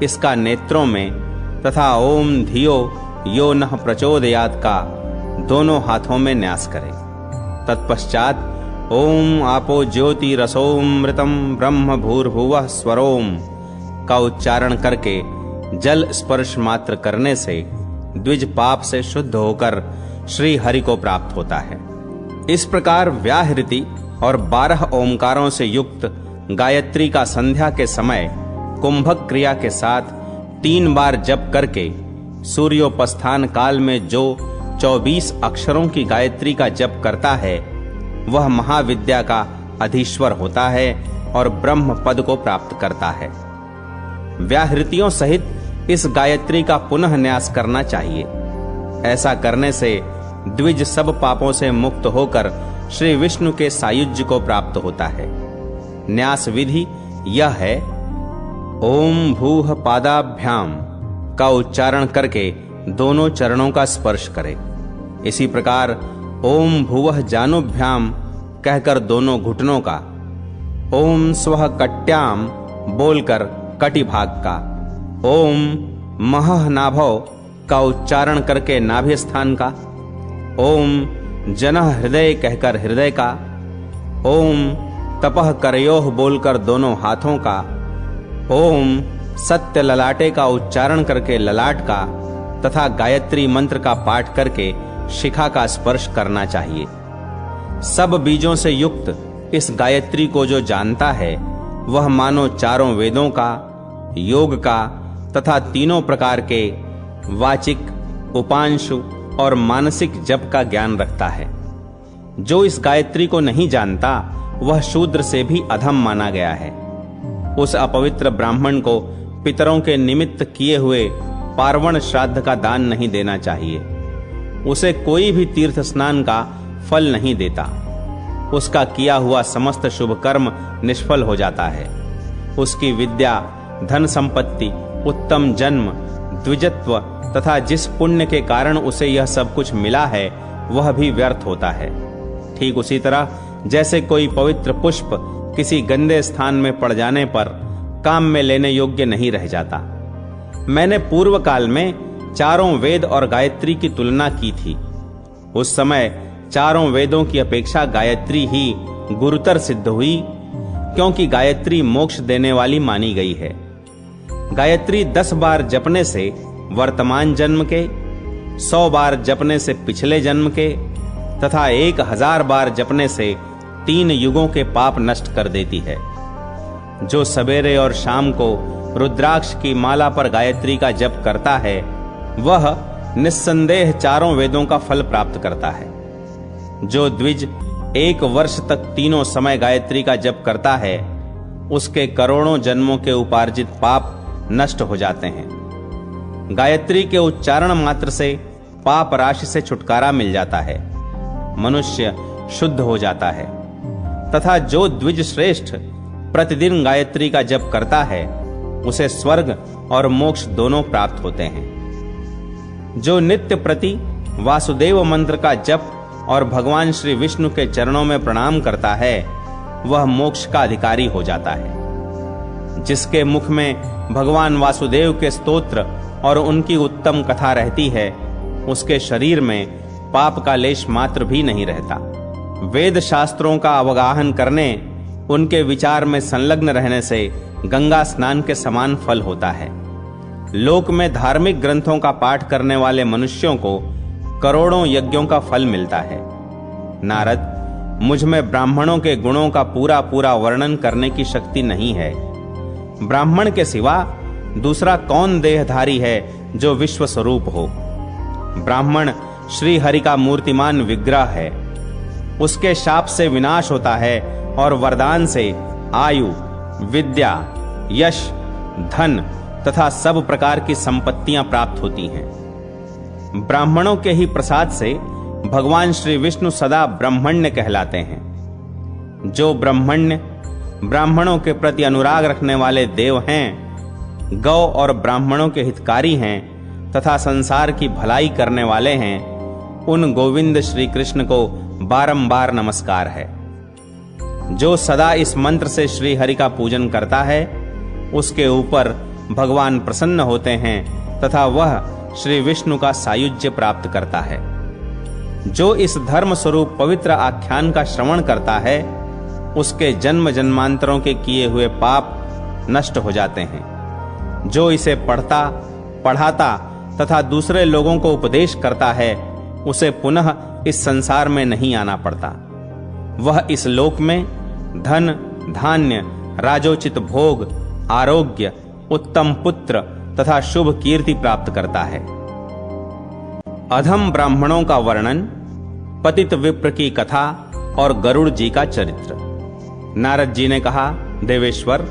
इसका नेत्रों में तथा ओम धियो यो नः प्रचोदयात् का दोनों हाथों में न्यास करें। तत्पश्चात ओम आपो ज्योति रसोमृतम ब्रह्म भूर्भुवः स्वरोम का उच्चारण करके जल स्पर्श मात्र करने से द्विज पाप से शुद्ध होकर श्री हरि को प्राप्त होता है। इस प्रकार व्याहृति और 12 ओंकारों से युक्त गायत्री का संध्या के समय कुंभक क्रिया के साथ 3 बार जप करके सूर्योपस्थान काल में जो 24 अक्षरों की गायत्री का जप करता है वह महाविद्या का अधीश्वर होता है और ब्रह्म पद को प्राप्त करता है। व्याहृतियों सहित इस गायत्री का पुनः न्यास करना चाहिए। ऐसा करने से द्विज सब पापों से मुक्त होकर श्री विष्णु के सायुज्य को प्राप्त होता है। न्यास विधि यह है, ओम भूः पादाभ्याम का उच्चारण करके दोनों चरणों का स्पर्श करें। इसी प्रकार ओम भुवः जानुभ्याम कहकर दोनों घुटनों का, ओम स्वः कट्याम बोलकर कटि भाग का, ओम महः नाभौ का उच्चारण करके नाभि स्थान का, ओम जनः हृदय कहकर हृदय का, ओम तपः करयोः बोलकर दोनों हाथों का, ओम सत्य ललाटे का उच्चारण करके ललाट का तथा गायत्री मंत्र का पाठ करके शिखा का स्पर्श करना चाहिए। सब बीजों से युक्त इस गायत्री को जो जानता है वह मानो चारों वेदों का, योग का तथा तीनों प्रकार के वाचिक, उपांशु और मानसिक जप का ज्ञान रखता है। जो इस गायत्री को नहीं जानता वह शूद्र से भी अधम माना गया है। उस अपवित्र ब्राह्मण को पितरों के निमित्त किए हुए पार्वण श्राद्ध का दान नहीं देना चाहिए। उसे कोई भी तीर्थ स्नान का फल नहीं देता। उसका किया हुआ समस्त शुभ कर्म निष्फल हो जाता है। उसकी विद्या, धन संपत्ति, उत्तम जन्म, द्विजत्व तथा जिस पुण्य के कारण उसे यह सब कुछ मिला है वह भी व्यर्थ होता है। ठीक उसी तरह जैसे कोई पवित्र पुष्प किसी गंदे स्थान में पड़ जाने पर काम में लेने योग्य नहीं रह जाता। मैंने पूर्व काल में चारों वेद और गायत्री की तुलना की थी। उस समय चारों वेदों की अपेक्षा गायत्री ही गुरुतर सिद्ध हुई, क्योंकि गायत्री मोक्ष देने वाली मानी गई है। गायत्री 10 बार जपने से वर्तमान जन्म के, 100 बार जपने से पिछले जन्म के तथा 1000 बार जपने से 3 युगों के पाप नष्ट कर देती है। जो सवेरे और शाम को रुद्राक्ष की माला पर गायत्री का जप करता है वह निस्संदेह चारों वेदों का फल प्राप्त करता है। जो द्विज 1 वर्ष तक तीनों समय गायत्री का जप करता है उसके करोड़ों जन्मों के उपार्जित पाप नष्ट हो जाते हैं। गायत्री के उच्चारण मात्र से पाप राशि से छुटकारा मिल जाता है, मनुष्य शुद्ध हो जाता है। तथा जो द्विज श्रेष्ठ प्रतिदिन गायत्री का जप करता है उसे स्वर्ग और मोक्ष दोनों प्राप्त होते हैं। जो नित्य प्रति वासुदेव मंत्र का जप और भगवान श्री विष्णु के चरणों में प्रणाम करता है वह मोक्ष का अधिकारी हो जाता है। जिसके मुख में भगवान वासुदेव के स्तोत्र और उनकी उत्तम कथा रहती है उसके शरीर में पाप का लेश मात्र भी नहीं रहता। वेद शास्त्रों का अवगाहन करने, उनके विचार में संलग्न रहने से गंगा स्नान के समान फल होता है। लोक में धार्मिक ग्रंथों का पाठ करने वाले मनुष्यों को करोड़ों यज्ञों का फल मिलता है। नारद, मुझ में ब्राह्मणों के गुणों का पूरा पूरा वर्णन करने की शक्ति नहीं है। ब्राह्मण के सिवा दूसरा कौन देहधारी है जो विश्व स्वरूप हो। ब्राह्मण श्री हरि का मूर्तिमान विग्रह है। उसके शाप से विनाश होता है और वरदान से आयु, विद्या, यश, धन तथा सब प्रकार की संपत्तियां प्राप्त होती हैं। ब्राह्मणों के ही प्रसाद से भगवान श्री विष्णु सदा ब्रह्मण्य कहलाते हैं। जो ब्रह्मण्य ब्राह्मणों के प्रति अनुराग रखने वाले देव हैं, गौ और ब्राह्मणों के हितकारी हैं तथा संसार की भलाई करने वाले हैं, उन गोविंद श्री कृष्ण को बारंबार नमस्कार है। जो सदा इस मंत्र से श्री हरि का पूजन करता है उसके ऊपर भगवान प्रसन्न होते हैं तथा वह श्री विष्णु का सायुज्य प्राप्त करता है। जो इस धर्म स्वरूप पवित्र आख्यान का श्रवण करता है उसके जन्म जन्मांतरों के किए हुए पाप नष्ट हो जाते हैं। जो इसे पढ़ता पढ़ाता तथा दूसरे लोगों को उपदेश करता है उसे पुनः इस संसार में नहीं आना पड़ता। वह इस लोक में धन धान्य राजोचित भोग आरोग्य उत्तम पुत्र तथा शुभ कीर्ति प्राप्त करता है। अधम ब्राह्मणों का वर्णन, पतित विप्र की कथा और गरुड़ जी का चरित्र। नारद जी ने कहा, देवेश्वर,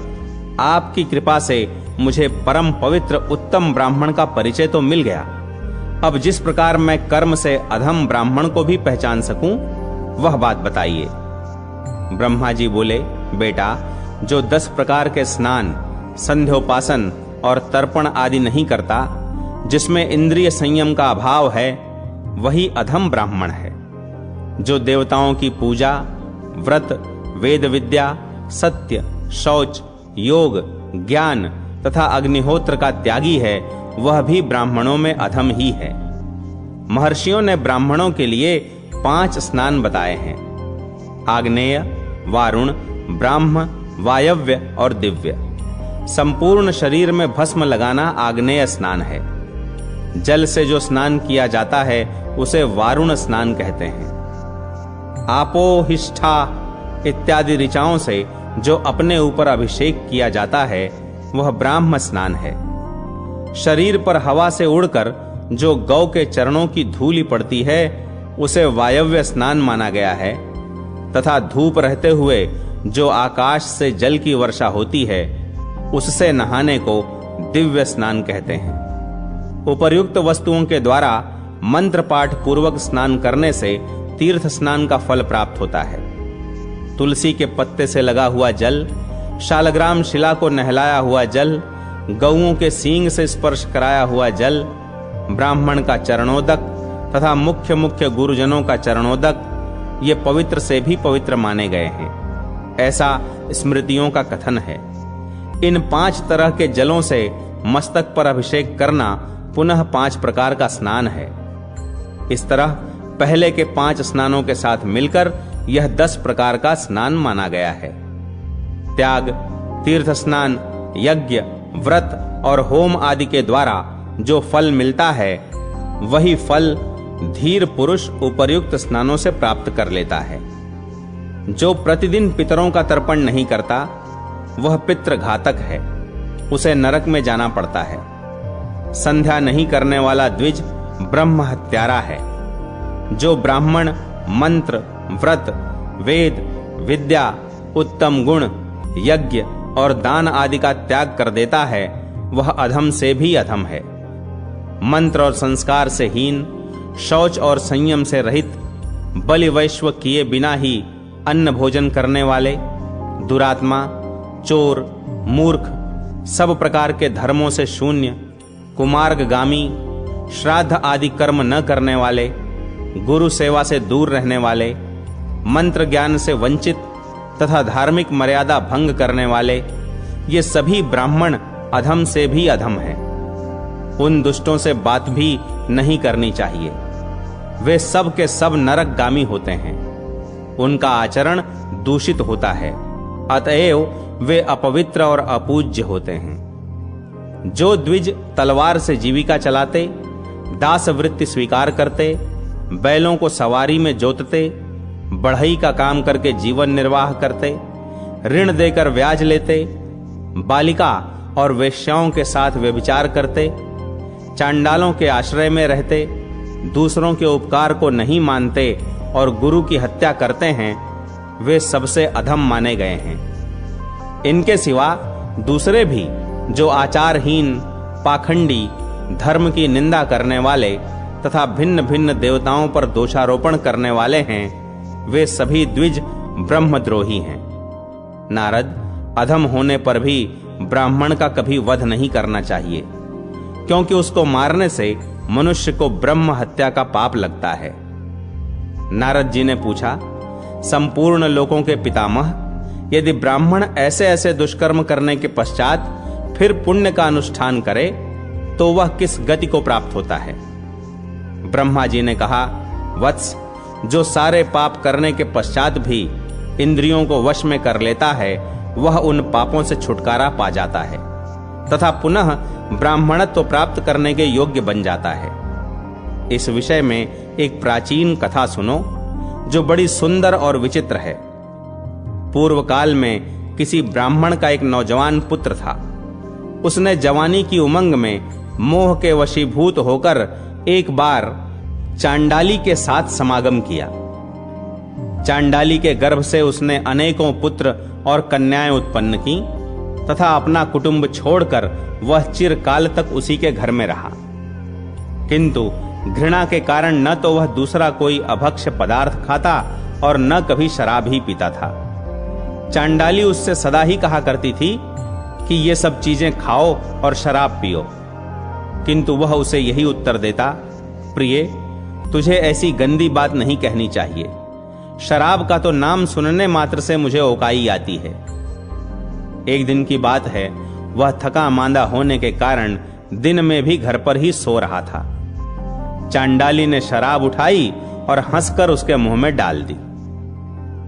आपकी कृपा से मुझे परम पवित्र उत्तम ब्राह्मण का परिचय तो मिल गया। अब जिस प्रकार मैं कर्म से अधम ब्राह्मण को भी पहचान सकूं वह बात बताइए। ब्रह्मा जी बोले, बेटा, जो 10 प्रकार के स्नान, संध्योपासन और तर्पण आदि नहीं करता, जिसमें इंद्रिय संयम का अभाव है, वही अधम ब्राह्मण है। जो देवताओं की पूजा, व्रत, वेद विद्या, सत्य, शौच, योग, ज्ञान तथा अग्निहोत्र का त्यागी है, वह भी ब्राह्मणों में अधम ही है। महर्षियों ने ब्राह्मणों के लिए 5 स्नान बताए हैं: आग्नेय, वारुण, ब्राह्म, वायव्य और दिव्य। संपूर्ण शरीर में भस्म लगाना आग्नेय स्नान है। जल से जो स्नान किया जाता है उसे वारुण स्नान कहते हैं। आपोहिष्ठा इत्यादि ऋचाओं से जो अपने ऊपर अभिषेक किया जाता है वह ब्राह्म स्नान है। शरीर पर हवा से उड़कर जो गौ के चरणों की धूलि पड़ती है उसे वायव्य स्नान माना गया है, तथा धूप रहते हुए जो आकाश से जल की वर्षा होती है उससे नहाने को दिव्य स्नान कहते हैं। उपर्युक्त वस्तुओं के द्वारा मंत्र पाठ पूर्वक स्नान करने से तीर्थ स्नान का फल प्राप्त होता है। तुलसी के पत्ते से लगा हुआ जल, शालग्राम शिला को नहलाया हुआ जल, गौओं के सींग से स्पर्श कराया हुआ जल, ब्राह्मण का चरणोदक तथा मुख्य मुख्य गुरुजनों का चरणोदक, ये पवित्र से भी पवित्र माने गए हैं, ऐसा स्मृतियों का कथन है। इन 5 तरह के जलों से मस्तक पर अभिषेक करना पुनः 5 प्रकार का स्नान है। इस तरह पहले के 5 स्नानों के साथ मिलकर यह 10 प्रकार का स्नान माना गया है। त्याग, तीर्थ स्नान, यज्ञ, व्रत और होम आदि के द्वारा जो फल मिलता है वही फल धीर पुरुष उपर्युक्त स्नानों से प्राप्त कर लेता है। जो प्रतिदिन पितरों का तर्पण नहीं करता वह पितृ घातक है, उसे नरक में जाना पड़ता है। संध्या नहीं करने वाला द्विज ब्रह्म हत्यारा है। जो ब्राह्मण मंत्र, व्रत, वेद, विद्या, उत्तम गुण, यज्ञ और दान आदि का त्याग कर देता है वह अधम से भी अधम है। मंत्र और संस्कार से हीन, शौच और संयम से रहित, बलि वैश्व किए बिना ही अन्न भोजन करने वाले, दुरात्मा, चोर, मूर्ख, सब प्रकार के धर्मों से शून्य, कुमार्गगामी, श्राद्ध आदि कर्म न करने वाले, गुरु सेवा से दूर रहने वाले, मंत्र ज्ञान से वंचित तथा धार्मिक मर्यादा भंग करने वाले, ये सभी ब्राह्मण अधम से भी अधम हैं। उन दुष्टों से बात भी नहीं करनी चाहिए, वे सब के सब नरकगामी होते हैं। उनका आचरण दूषित होता है, अतएव वे अपवित्र और अपूज्य होते हैं। जो द्विज तलवार से जीविका चलाते, दास वृत्ति स्वीकार करते, बैलों को सवारी में जोतते, बढ़ई का काम करके जीवन निर्वाह करते, ऋण देकर ब्याज लेते, बालिका और वेश्याओं के साथ व्यभिचार करते, चांडालों के आश्रय में रहते, दूसरों के उपकार को नहीं मानते और गुरु की हत्या करते हैं, वे सबसे अधम माने गए हैं। इनके सिवा दूसरे भी जो आचारहीन, पाखंडी, धर्म की निंदा करने वाले तथा भिन्न भिन्न देवताओं पर दोषारोपण करने वाले हैं, वे सभी द्विज ब्रह्मद्रोही हैं। नारद, अधम होने पर भी ब्राह्मण का कभी वध नहीं करना चाहिए, क्योंकि उसको मारने से मनुष्य को ब्रह्म हत्या का पाप लगता है। नारद जी ने पूछा, संपूर्ण लोकों के पितामह यदि ब्राह्मण ऐसे ऐसे दुष्कर्म करने के पश्चात फिर पुण्य का अनुष्ठान करे तो वह किस गति को प्राप्त होता है? ब्रह्मा जी ने कहा, वत्स, जो सारे पाप करने के पश्चात भी इंद्रियों को वश में कर लेता है वह उन पापों से छुटकारा पा जाता है तथा पुनः ब्राह्मणत्व प्राप्त करने के योग्य बन जाता है। इस विषय में एक प्राचीन कथा सुनो जो बड़ी सुंदर और विचित्र है। पूर्व काल में किसी ब्राह्मण का एक नौजवान पुत्र था। उसने जवानी की उमंग में मोह के वशीभूत होकर एक बार चांडाली के साथ समागम किया। चांडाली के गर्भ से उसने अनेकों पुत्र और कन्याएं उत्पन्न की तथा अपना कुटुंब छोड़कर वह चिरकाल तक उसी के घर में रहा। किंतु घृणा के कारण न तो वह दूसरा कोई अभक्ष्य पदार्थ खाता और न कभी शराब ही पीता था। चांडाली उससे सदा ही कहा करती थी कि ये सब चीजें खाओ और शराब पियो, किंतु वह उसे यही उत्तर देता, प्रिय, तुझे ऐसी गंदी बात नहीं कहनी चाहिए। शराब का तो नाम सुनने मात्र से मुझे ओकाई आती है। एक दिन की बात है, वह थका मांदा होने के कारण दिन में भी घर पर ही सो रहा था। चांडाली ने शराब उठाई और हंसकर उसके मुंह में डाल दी।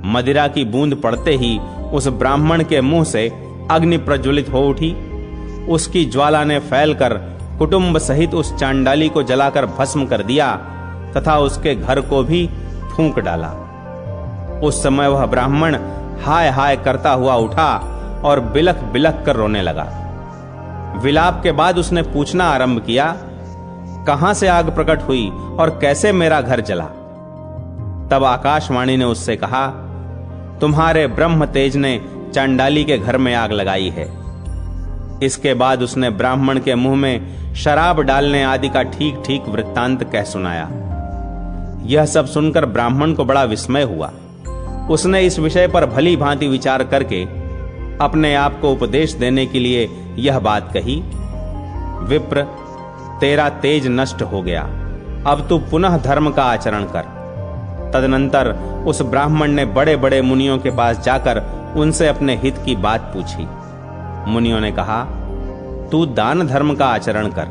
मदिरा की बूंद पड़ते ही उस ब्राह्मण के मुंह से अग्नि प्रज्वलित हो उठी। उसकी ज्वाला ने फैलकर कुटुंब सहित उस चांडाली को जलाकर भस्म कर दिया तथा उसके घर को भी फूंक डाला। उस समय वह ब्राह्मण हाय हाय करता हुआ उठा और बिलख बिलख कर रोने लगा। विलाप के बाद उसने पूछना आरंभ किया, कहां से आग प्रकट हुई और कैसे मेरा घर जला? तब आकाशवाणी ने उससे कहा, तुम्हारे ब्रह्म तेज ने चांडाली के घर में आग लगाई है। इसके बाद उसने ब्राह्मण के मुंह में शराब डालने आदि का ठीक ठीक वृत्तांत कह सुनाया। यह सब सुनकर ब्राह्मण को बड़ा विस्मय हुआ। उसने इस विषय पर भली भांति विचार करके अपने आप को उपदेश देने के लिए यह बात कही, विप्र, तेरा तेज नष्ट हो गया, अब तू पुनः धर्म का आचरण कर। तदनंतर उस ब्राह्मण ने बड़े बड़े मुनियों के पास जाकर उनसे अपने हित की बात पूछी। मुनियों ने कहा, तू दान धर्म का आचरण कर।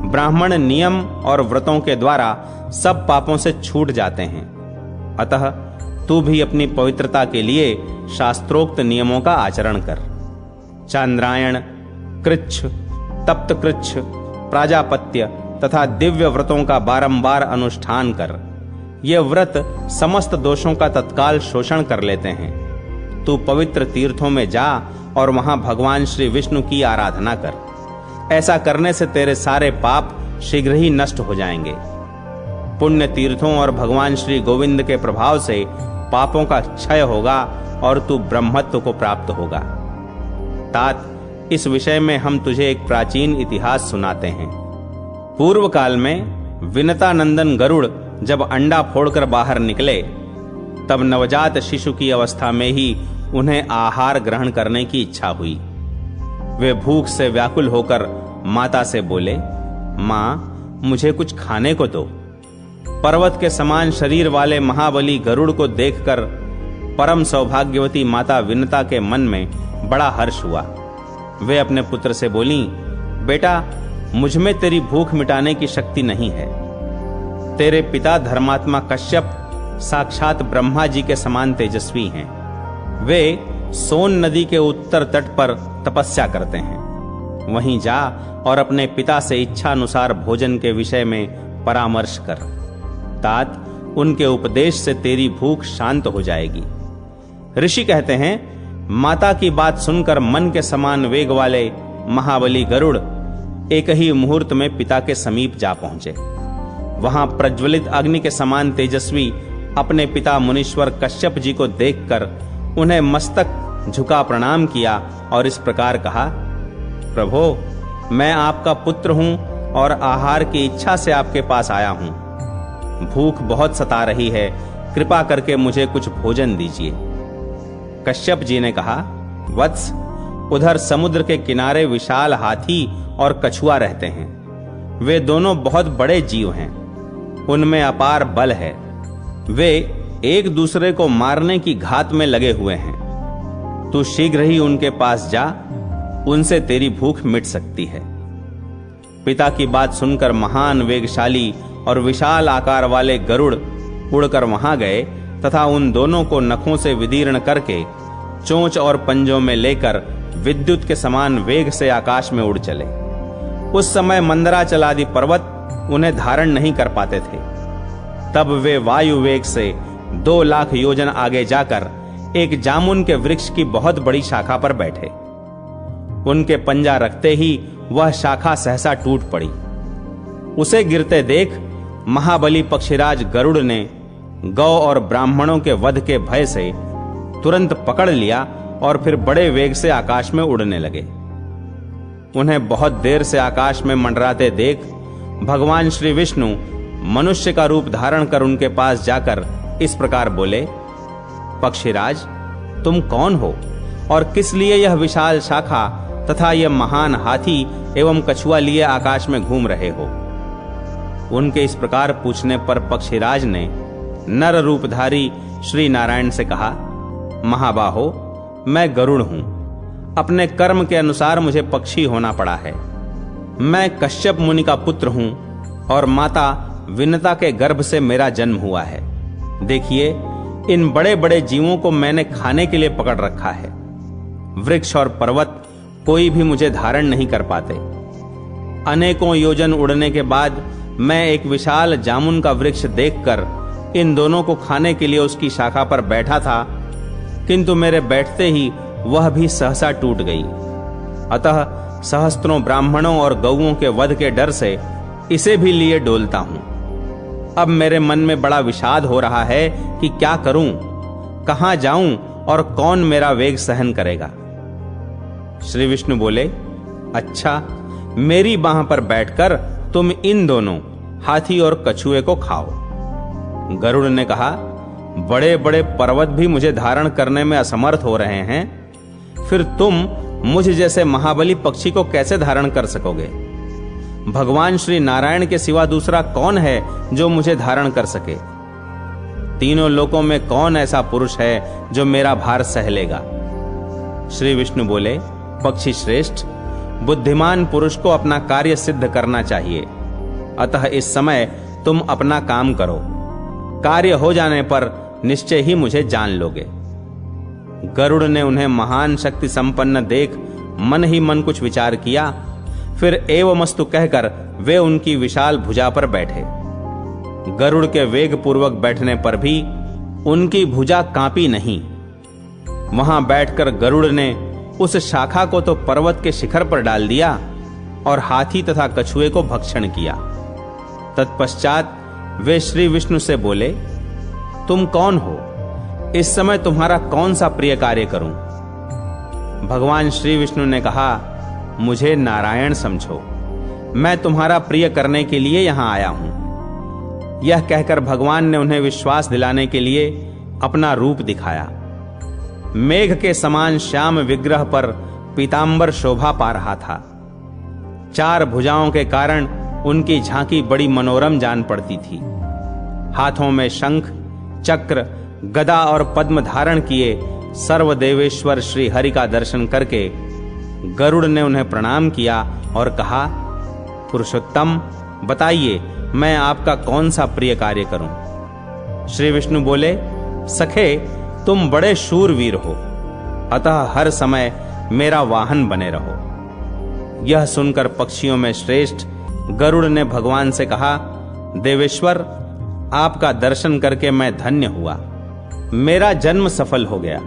ब्राह्मण नियम और व्रतों के द्वारा सब पापों से छूट जाते हैं, अतः तू भी अपनी पवित्रता के लिए शास्त्रोक्त नियमों का आचरण कर। चांद्रायण, कृच्छ, तप्त कृच्छ, प्राजापत्य तथा दिव्य व्रतों का बारंबार अनुष्ठान कर। ये व्रत समस्त दोषों का तत्काल शोषण कर लेते हैं। तू पवित्र तीर्थों में जा और वहां भगवान श्री विष्णु की आराधना कर। ऐसा करने से तेरे सारे पाप शीघ्र ही नष्ट हो जाएंगे। पुण्य तीर्थों और भगवान श्री गोविंद के प्रभाव से पापों का क्षय होगा और तू ब्रह्मत्व को प्राप्त होगा। तात, इस विषय में हम तुझे एक प्राचीन इतिहास सुनाते हैं। पूर्व काल में विनता नंदन गरुड़ जब अंडा फोड़कर बाहर निकले, तब नवजात शिशु की अवस्था में ही उन्हें आहार ग्रहण करने की इच्छा हुई। वे भूख से व्याकुल होकर माता से बोले, मां, मुझे कुछ खाने को दो। पर्वत के समान शरीर वाले महाबली गरुड़ को देखकर परम सौभाग्यवती माता विनता के मन में बड़ा हर्ष हुआ। वे अपने पुत्र से बोली, बेटा, मुझ में तेरी भूख मिटाने की शक्ति नहीं है। तेरे पिता धर्मात्मा कश्यप साक्षात ब्रह्मा जी के समान तेजस्वी हैं। वे सोन नदी के उत्तर तट पर तपस्या करते हैं। वहीं जा और अपने पिता से इच्छा अनुसार भोजन के विषय में परामर्श कर। तात, उनके उपदेश से तेरी भूख शांत हो जाएगी। ऋषि कहते हैं, माता की बात सुनकर मन के समान वेग वाले महाबली गरुड़ एक ही मुहूर्त में पिता के समीप जा पहुंचे। वहां प्रज्वलित अग्नि के समान तेजस्वी अपने पिता मुनीश्वर कश्यप जी को देखकर उन्हें मस्तक झुका प्रणाम किया और इस प्रकार कहा, प्रभो, मैं आपका पुत्र हूं और आहार की इच्छा से आपके पास आया हूं। भूख बहुत सता रही है, कृपा करके मुझे कुछ भोजन दीजिए। कश्यप जी ने कहा, वत्स, उधर समुद्र के किनारे विशाल हाथी और कछुआ रहते हैं। वे दोनों बहुत बड़े जीव हैं, उनमें अपार बल है। वे एक दूसरे को मारने की घात में लगे हुए हैं। तू शीघ्र ही उनके पास जा, उनसे तेरी भूख मिट सकती है। पिता की बात सुनकर महान वेगशाली और विशाल आकार वाले गरुड़ उड़कर वहां गए तथा उन दोनों को नखों से विदीर्ण करके चोंच और पंजों में लेकर विद्युत के समान वेग से आकाश में उड़ चले। उस समय मंदराचलादि पर्वत उन्हें धारण नहीं कर पाते थे। तब वे वायु वेग से 2 लाख योजन आगे जाकर एक जामुन के वृक्ष की बहुत बड़ी शाखा पर बैठे। उनके पंजा रखते ही वह शाखा सहसा टूट पड़ी। उसे गिरते देख महाबली पक्षीराज गरुड़ ने गौ और ब्राह्मणों के वध के भय से तुरंत पकड़ लिया और फिर बड़े वेग से आकाश में उड़ने लगे। उन्हें बहुत देर से आकाश में मंडराते देख भगवान श्री विष्णु मनुष्य का रूप धारण कर उनके पास जाकर इस प्रकार बोले, पक्षीराज, तुम कौन हो और किस लिए यह विशाल शाखा तथा यह महान हाथी एवं कछुआ लिए आकाश में घूम रहे हो? उनके इस प्रकार पूछने पर पक्षीराज ने नर रूपधारी श्री नारायण से कहा, महाबाहो, मैं गरुड़ हूं। अपने कर्म के अनुसार मुझे पक्षी होना पड़ा है। मैं कश्यप मुनि का पुत्र हूं और माता विनता के गर्भ से मेरा जन्म हुआ है। देखिए, इन बड़े बड़े जीवों को मैंने खाने के लिए पकड़ रखा है। वृक्ष और पर्वत कोई भी मुझे धारण नहीं कर पाते। अनेकों योजन उड़ने के बाद मैं एक विशाल जामुन का वृक्ष देखकर इन दोनों को खाने के लिए उसकी शाखा पर बैठा था, किंतु मेरे बैठते ही वह भी सहसा टूट गई। अतः सहस्त्रों ब्राह्मणों और गौओं के वध के डर से इसे भी लिए डोलता हूं। अब मेरे मन में बड़ा विषाद हो रहा है कि क्या करूं, कहां जाऊं और कौन मेरा वेग सहन करेगा। श्री विष्णु बोले, अच्छा, मेरी बाह पर बैठकर तुम इन दोनों हाथी और कछुए को खाओ। गरुड़ ने कहा, बड़े बड़े पर्वत भी मुझे धारण करने में असमर्थ हो रहे हैं, फिर तुम मुझ जैसे महाबली पक्षी को कैसे धारण कर सकोगे? भगवान श्री नारायण के सिवा दूसरा कौन है जो मुझे धारण कर सके? तीनों लोकों में कौन ऐसा पुरुष है जो मेरा भार सह लेगा? श्री विष्णु बोले, पक्षी श्रेष्ठ, बुद्धिमान पुरुष को अपना कार्य सिद्ध करना चाहिए। अतः इस समय तुम अपना काम करो। कार्य हो जाने पर निश्चय ही मुझे जान लोगे। गरुड़ ने उन्हें महान शक्ति संपन्न देख मन ही मन कुछ विचार किया। फिर एवमस्तु कहकर वे उनकी विशाल भुजा पर बैठे। गरुड़ के वेग पूर्वक बैठने पर भी उनकी भुजा कांपी नहीं। वहां बैठकर गरुड़ ने उस शाखा को तो पर्वत के शिखर पर डाल दिया और हाथी तथा कछुए को भक्षण किया। तत्पश्चात वे श्री विष्णु से बोले, तुम कौन हो? इस समय तुम्हारा कौन सा प्रिय कार्य करूं? भगवान श्री विष्णु ने कहा, मुझे नारायण समझो, मैं तुम्हारा प्रिय करने के लिए यहां आया हूं। यह कहकर भगवान ने उन्हें विश्वास दिलाने के लिए अपना रूप दिखाया। मेघ के समान श्याम विग्रह पर पीतांबर शोभा पा रहा था। 4 भुजाओं के कारण उनकी झांकी बड़ी मनोरम जान पड़ती थी। हाथों में शंख, चक्र, गदा और पद्म धारण किए सर्वदेवेश्वर श्री हरि का दर्शन करके गरुड़ ने उन्हें प्रणाम किया और कहा, पुरुषोत्तम, बताइए मैं आपका कौन सा प्रिय कार्य करूं? श्री विष्णु बोले, सखे, तुम बड़े शूरवीर हो, अतः हर समय मेरा वाहन बने रहो। यह सुनकर पक्षियों में श्रेष्ठ गरुड़ ने भगवान से कहा, देवेश्वर, आपका दर्शन करके मैं धन्य हुआ। मेरा जन्म सफल हो गया।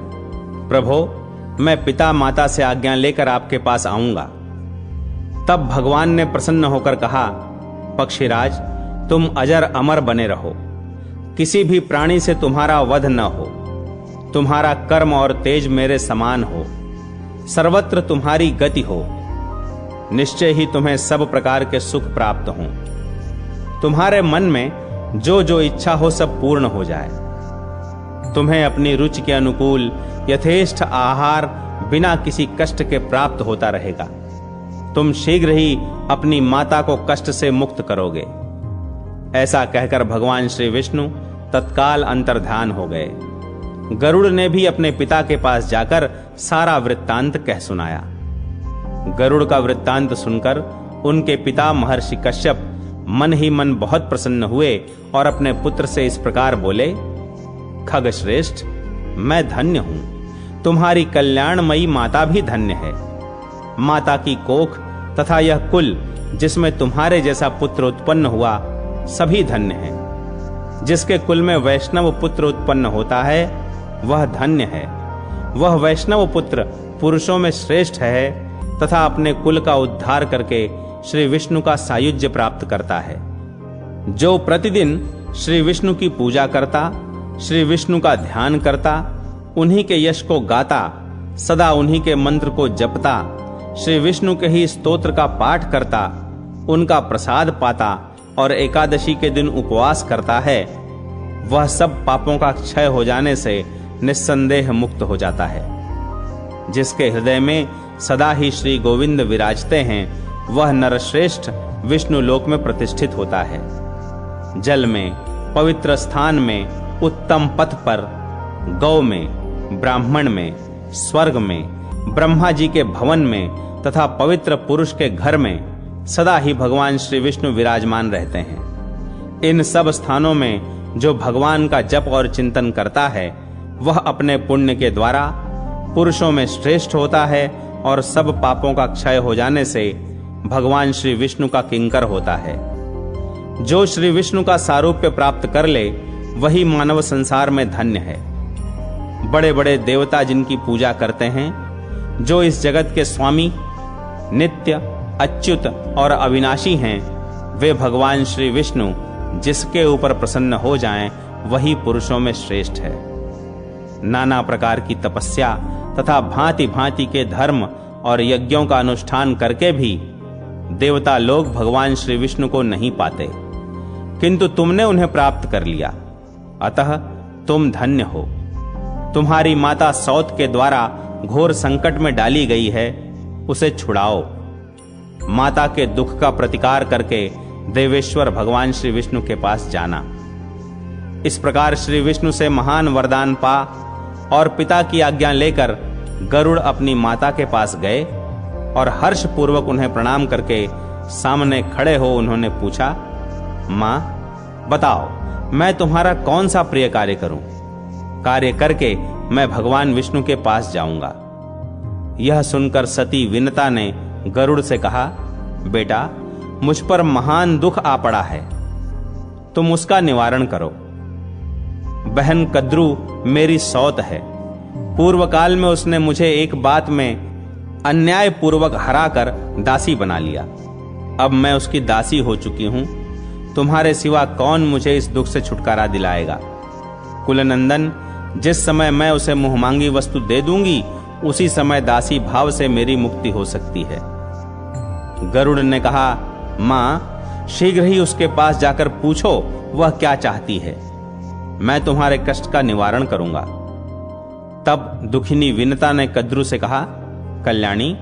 प्रभो, मैं पिता माता से आज्ञा लेकर आपके पास आऊंगा। तब भगवान ने प्रसन्न होकर कहा, पक्षीराज, तुम अजर अमर बने रहो। किसी भी प्राणी से तुम्हारा वध न हो। तुम्हारा कर्म और तेज मेरे समान हो। सर्वत्र तुम्हारी गति हो। निश्चय ही तुम्हें सब प्रकार के सुख प्राप्त हों। तुम्हारे मन में जो जो इच्छा हो सब पूर्ण हो जाए। तुम्हें अपनी रुचि के अनुकूल यथेष्ट आहार बिना किसी कष्ट के प्राप्त होता रहेगा। तुम शीघ्र ही अपनी माता को कष्ट से मुक्त करोगे। ऐसा कहकर भगवान श्री विष्णु तत्काल अंतर्ध्यान हो गए। गरुड़ ने भी अपने पिता के पास जाकर सारा वृत्तांत कह सुनाया। गरुड़ का वृत्तांत सुनकर उनके पिता महर्षि कश्यप मन ही मन बहुत प्रसन्न हुए और अपने पुत्र से इस प्रकार बोले, खगश्रेष्ठ, मैं धन्य हूं, तुम्हारी कल्याणमयी माता भी धन्य है। माता की कोख तथा यह कुल जिसमें तुम्हारे जैसा पुत्र उत्पन्न हुआ सभी धन्य हैं। जिसके कुल में वैष्णव पुत्र उत्पन्न होता है वह धन्य है। वह वैष्णव पुत्र पुरुषों में श्रेष्ठ है तथा अपने कुल का उद्धार करके श्री विष्णु का सायुज्य प्राप्त करता है। जो प्रतिदिन श्री विष्णु की पूजा करता, श्री विष्णु का ध्यान करता, उन्हीं के यश को गाता, सदा उन्हीं के मंत्र को जपता, श्री विष्णु के ही स्तोत्र का पाठ करता, उनका प्रसाद पाता और एकादशी के दिन उपवास करता है, वह सब पापों का क्षय हो जाने से निस्संदेह मुक्त हो जाता है। जिसके हृदय में सदा ही श्री गोविंद विराजते हैं, वह नरश्रेष्ठ विष्णु लोक में प्रतिष्ठित होता है। जल में, पवित्र स्थान में, उत्तम पथ पर, गौ में, ब्राह्मण में, स्वर्ग में, ब्रह्मा जी के भवन में तथा पवित्र पुरुष के घर में सदा ही भगवान श्री विष्णु विराजमान रहते हैं। इन सब स्थानों में जो भगवान का जप और चिंतन करता है, वह अपने पुण्य के द्वारा पुरुषों में श्रेष्ठ होता है और सब पापों का क्षय हो जाने से भगवान श्री विष्णु का किंकर होता है। जो श्री विष्णु का सारूप्य प्राप्त कर ले, वही मानव संसार में धन्य है। बड़े बड़े देवता जिनकी पूजा करते हैं, जो इस जगत के स्वामी, नित्य, अच्युत और अविनाशी हैं, वे भगवान श्री विष्णु जिसके ऊपर प्रसन्न हो जाएं, वही पुरुषों में श्रेष्ठ है। नाना प्रकार की तपस्या तथा भांति भांति के धर्म और यज्ञों का अनुष्ठान करके भी देवता लोग भगवान श्री विष्णु को नहीं पाते, किंतु तुमने उन्हें प्राप्त कर लिया, अतः तुम धन्य हो। तुम्हारी माता सौत के द्वारा घोर संकट में डाली गई है, उसे छुड़ाओ। माता के दुख का प्रतिकार करके देवेश्वर भगवान श्री विष्णु के पास जाना। इस प्रकार श्री विष्णु से महान वरदान पा और पिता की आज्ञा लेकर गरुड़ अपनी माता के पास गए और हर्ष पूर्वक उन्हें प्रणाम करके सामने खड़े हो उन्होंने पूछा, मां, बताओ मैं तुम्हारा कौन सा प्रिय कार्य करूं? कार्य करके मैं भगवान विष्णु के पास जाऊंगा। यह सुनकर सती विनता ने गरुड़ से कहा, बेटा, मुझ पर महान दुख आ पड़ा है, तुम उसका निवारण करो। बहन कद्रू मेरी सौत है। पूर्व काल में उसने मुझे एक बात में अन्याय पूर्वक हराकर दासी बना लिया। अब मैं उसकी दासी हो चुकी हूं। तुम्हारे सिवा कौन मुझे इस दुख से छुटकारा दिलाएगा? कुलनंदन, जिस समय मैं उसे मुहमांगी वस्तु दे दूंगी, उसी समय दासी भाव से मेरी मुक्ति हो सकती है। गरुड़ ने कहा, मां, शीघ्र ही उसके पास जाकर पूछो वह क्या चाहती है, मैं तुम्हारे कष्ट का निवारण करूंगा। तब दुखिनी विनता ने कद्रू से कहा, कल्याणी,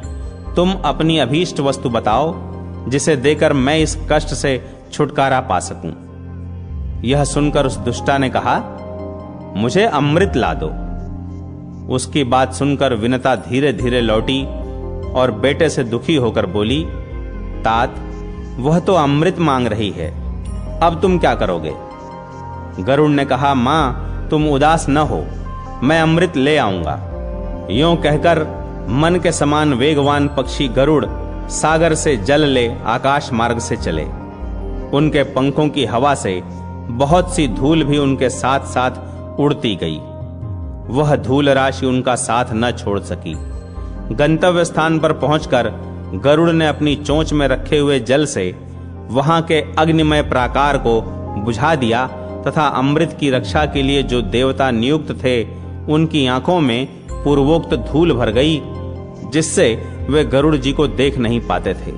तुम अपनी अभीष्ट वस्तु बताओ, जिसे देकर मैं इस कष्ट से छुटकारा पा सकूं। यह सुनकर उस दुष्टा ने कहा, मुझे अमृत ला दो। उसकी बात सुनकर विनता धीरे धीरे लौटी और बेटे से दुखी होकर बोली, तात, वह तो अमृत मांग रही है, अब तुम क्या करोगे? गरुड़ ने कहा, मां, तुम उदास न हो, मैं अमृत ले आऊंगा। यूं कहकर मन के समान वेगवान पक्षी गरुड़ सागर से जल ले आकाश मार्ग से चले। उनके पंखों की हवा से बहुत सी धूल भी उनके साथ साथ उड़ती गई। वह धूल राशि उनका साथ न छोड़ सकी। गंतव्य स्थान पर पहुंचकर गरुड़ ने अपनी चोंच में रखे हुए जल से वहां के अग्निमय प्राकार को बुझा दिया तथा अमृत की रक्षा के लिए जो देवता नियुक्त थे, उनकी आंखों में पूर्वोक्त धूल भर गई, जिससे वे गरुड़ जी को देख नहीं पाते थे।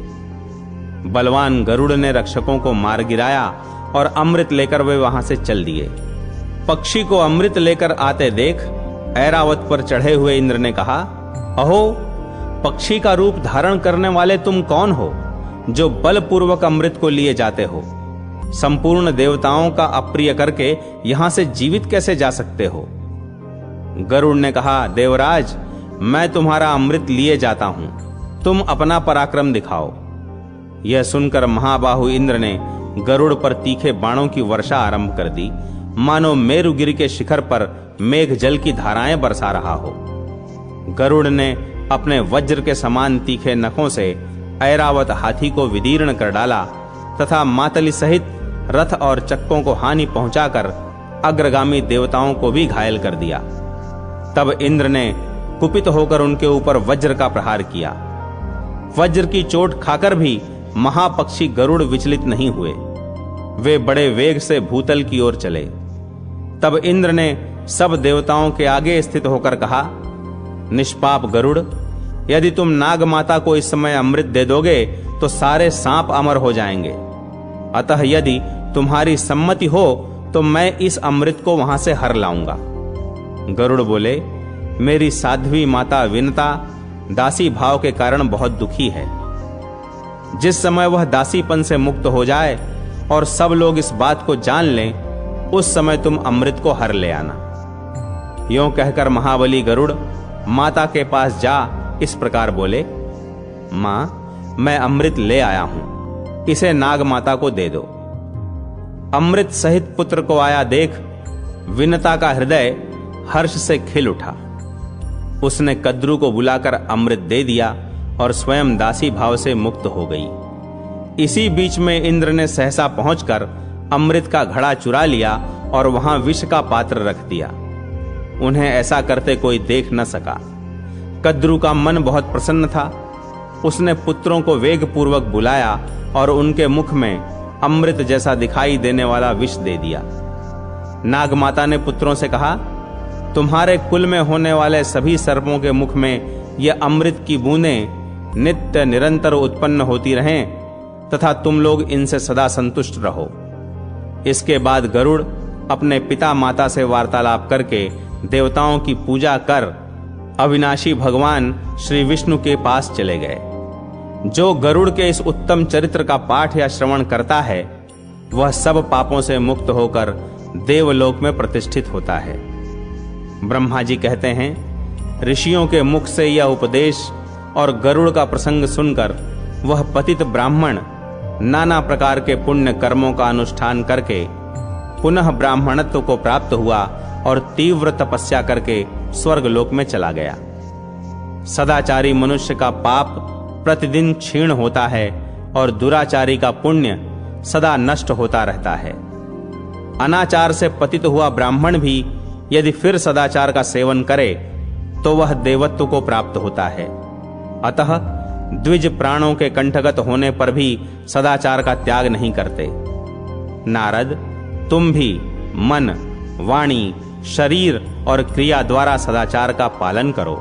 बलवान गरुड़ ने रक्षकों को मार गिराया और अमृत लेकर वे वहां से चल दिए। पक्षी को अमृत लेकर आते देख ऐरावत पर चढ़े हुए इंद्र ने कहा, अहो, पक्षी का रूप धारण करने वाले तुम कौन हो, जो बलपूर्वक अमृत को लिए जाते हो? संपूर्ण देवताओं का अप्रिय करके यहां से जीवित कैसे जा सकते हो? गरुड़ ने कहा, देवराज, मैं तुम्हारा अमृत लिए जाता हूं, तुम अपना पराक्रम दिखाओ। यह सुनकर महाबाहु इंद्र ने गरुड़ पर तीखे बाणों की वर्षा आरंभ कर दी, मानो मेरुगिरि के शिखर पर मेघ जल की धाराएं बरसा रहा हो। गरुड़ ने अपने वज्र के समान तीखे नखों से ऐरावत हाथी को विदीर्ण कर डाला तथा मातली सहित रथ और चक्कों को हानि पहुंचाकर अग्रगामी देवताओं को भी घायल कर दिया। तब इंद्र ने कुपित होकर उनके ऊपर वज्र का प्रहार किया। वज्र की चोट खाकर भी महापक्षी गरुड़ विचलित नहीं हुए, वे बड़े वेग से भूतल की ओर चले। तब इंद्र ने सब देवताओं के आगे स्थित होकर कहा, निष्पाप गरुड़, यदि तुम नाग माता को इस समय अमृत दे दोगे तो सारे सांप अमर हो जाएंगे। अतः यदि तुम्हारी सम्मति हो तो मैं इस अमृत को वहां से हर लाऊंगा। गरुड़ बोले, मेरी साध्वी माता विनता दासी भाव के कारण बहुत दुखी है। जिस समय वह दासीपन से मुक्त हो जाए और सब लोग इस बात को जान लें, उस समय तुम अमृत को हर ले आना। यों कहकर महाबली गरुड़ माता के पास जा इस प्रकार बोले, मां, मैं अमृत ले आया हूं, इसे नाग माता को दे दो। अमृत सहित पुत्र को आया देख विनता का हृदय हर्ष से खिल उठा। उसने कद्रू को बुलाकर अमृत दे दिया और स्वयं दासी भाव से मुक्त हो गई। इसी बीच में इंद्र ने सहसा पहुंचकर अमृत का घड़ा चुरा लिया और वहां विष का पात्र रख दिया। उन्हें ऐसा करते कोई देख न सका। कद्रू का मन बहुत प्रसन्न था। उसने पुत्रों को वेग पूर्वक बुलाया और उनके मुख में अमृत जैसा दिखाई देने वाला विष दे दिया। नाग माता ने पुत्रों से कहा, तुम्हारे कुल में होने वाले सभी सर्पों के मुख में यह अमृत की बूंदें नित्य निरंतर उत्पन्न होती रहें तथा तुम लोग इनसे सदा संतुष्ट रहो। इसके बाद गरुड़ अपने पिता माता से वार्तालाप करके देवताओं की पूजा कर अविनाशी भगवान श्री विष्णु के पास चले गए। जो गरुड़ के इस उत्तम चरित्र का पाठ या श्रवण करता है, वह सब पापों से मुक्त होकर देवलोक में प्रतिष्ठित होता है। ब्रह्मा जी कहते हैं, ऋषियों के मुख से यह उपदेश और गरुड़ का प्रसंग सुनकर वह पतित ब्राह्मण नाना प्रकार के पुण्य कर्मों का अनुष्ठान करके पुनः ब्राह्मणत्व को प्राप्त हुआ और तीव्र तपस्या करके स्वर्गलोक में चला गया। सदाचारी मनुष्य का पाप प्रतिदिन क्षीण होता है और दुराचारी का पुण्य सदा नष्ट होता रहता है। अनाचार से पतित हुआ ब्राह्मण भी यदि फिर सदाचार का सेवन करे तो वह देवत्व को प्राप्त होता है। अतः द्विज प्राणों के कंठगत होने पर भी सदाचार का त्याग नहीं करते। नारद, तुम भी मन, वाणी, शरीर और क्रिया द्वारा सदाचार का पालन करो।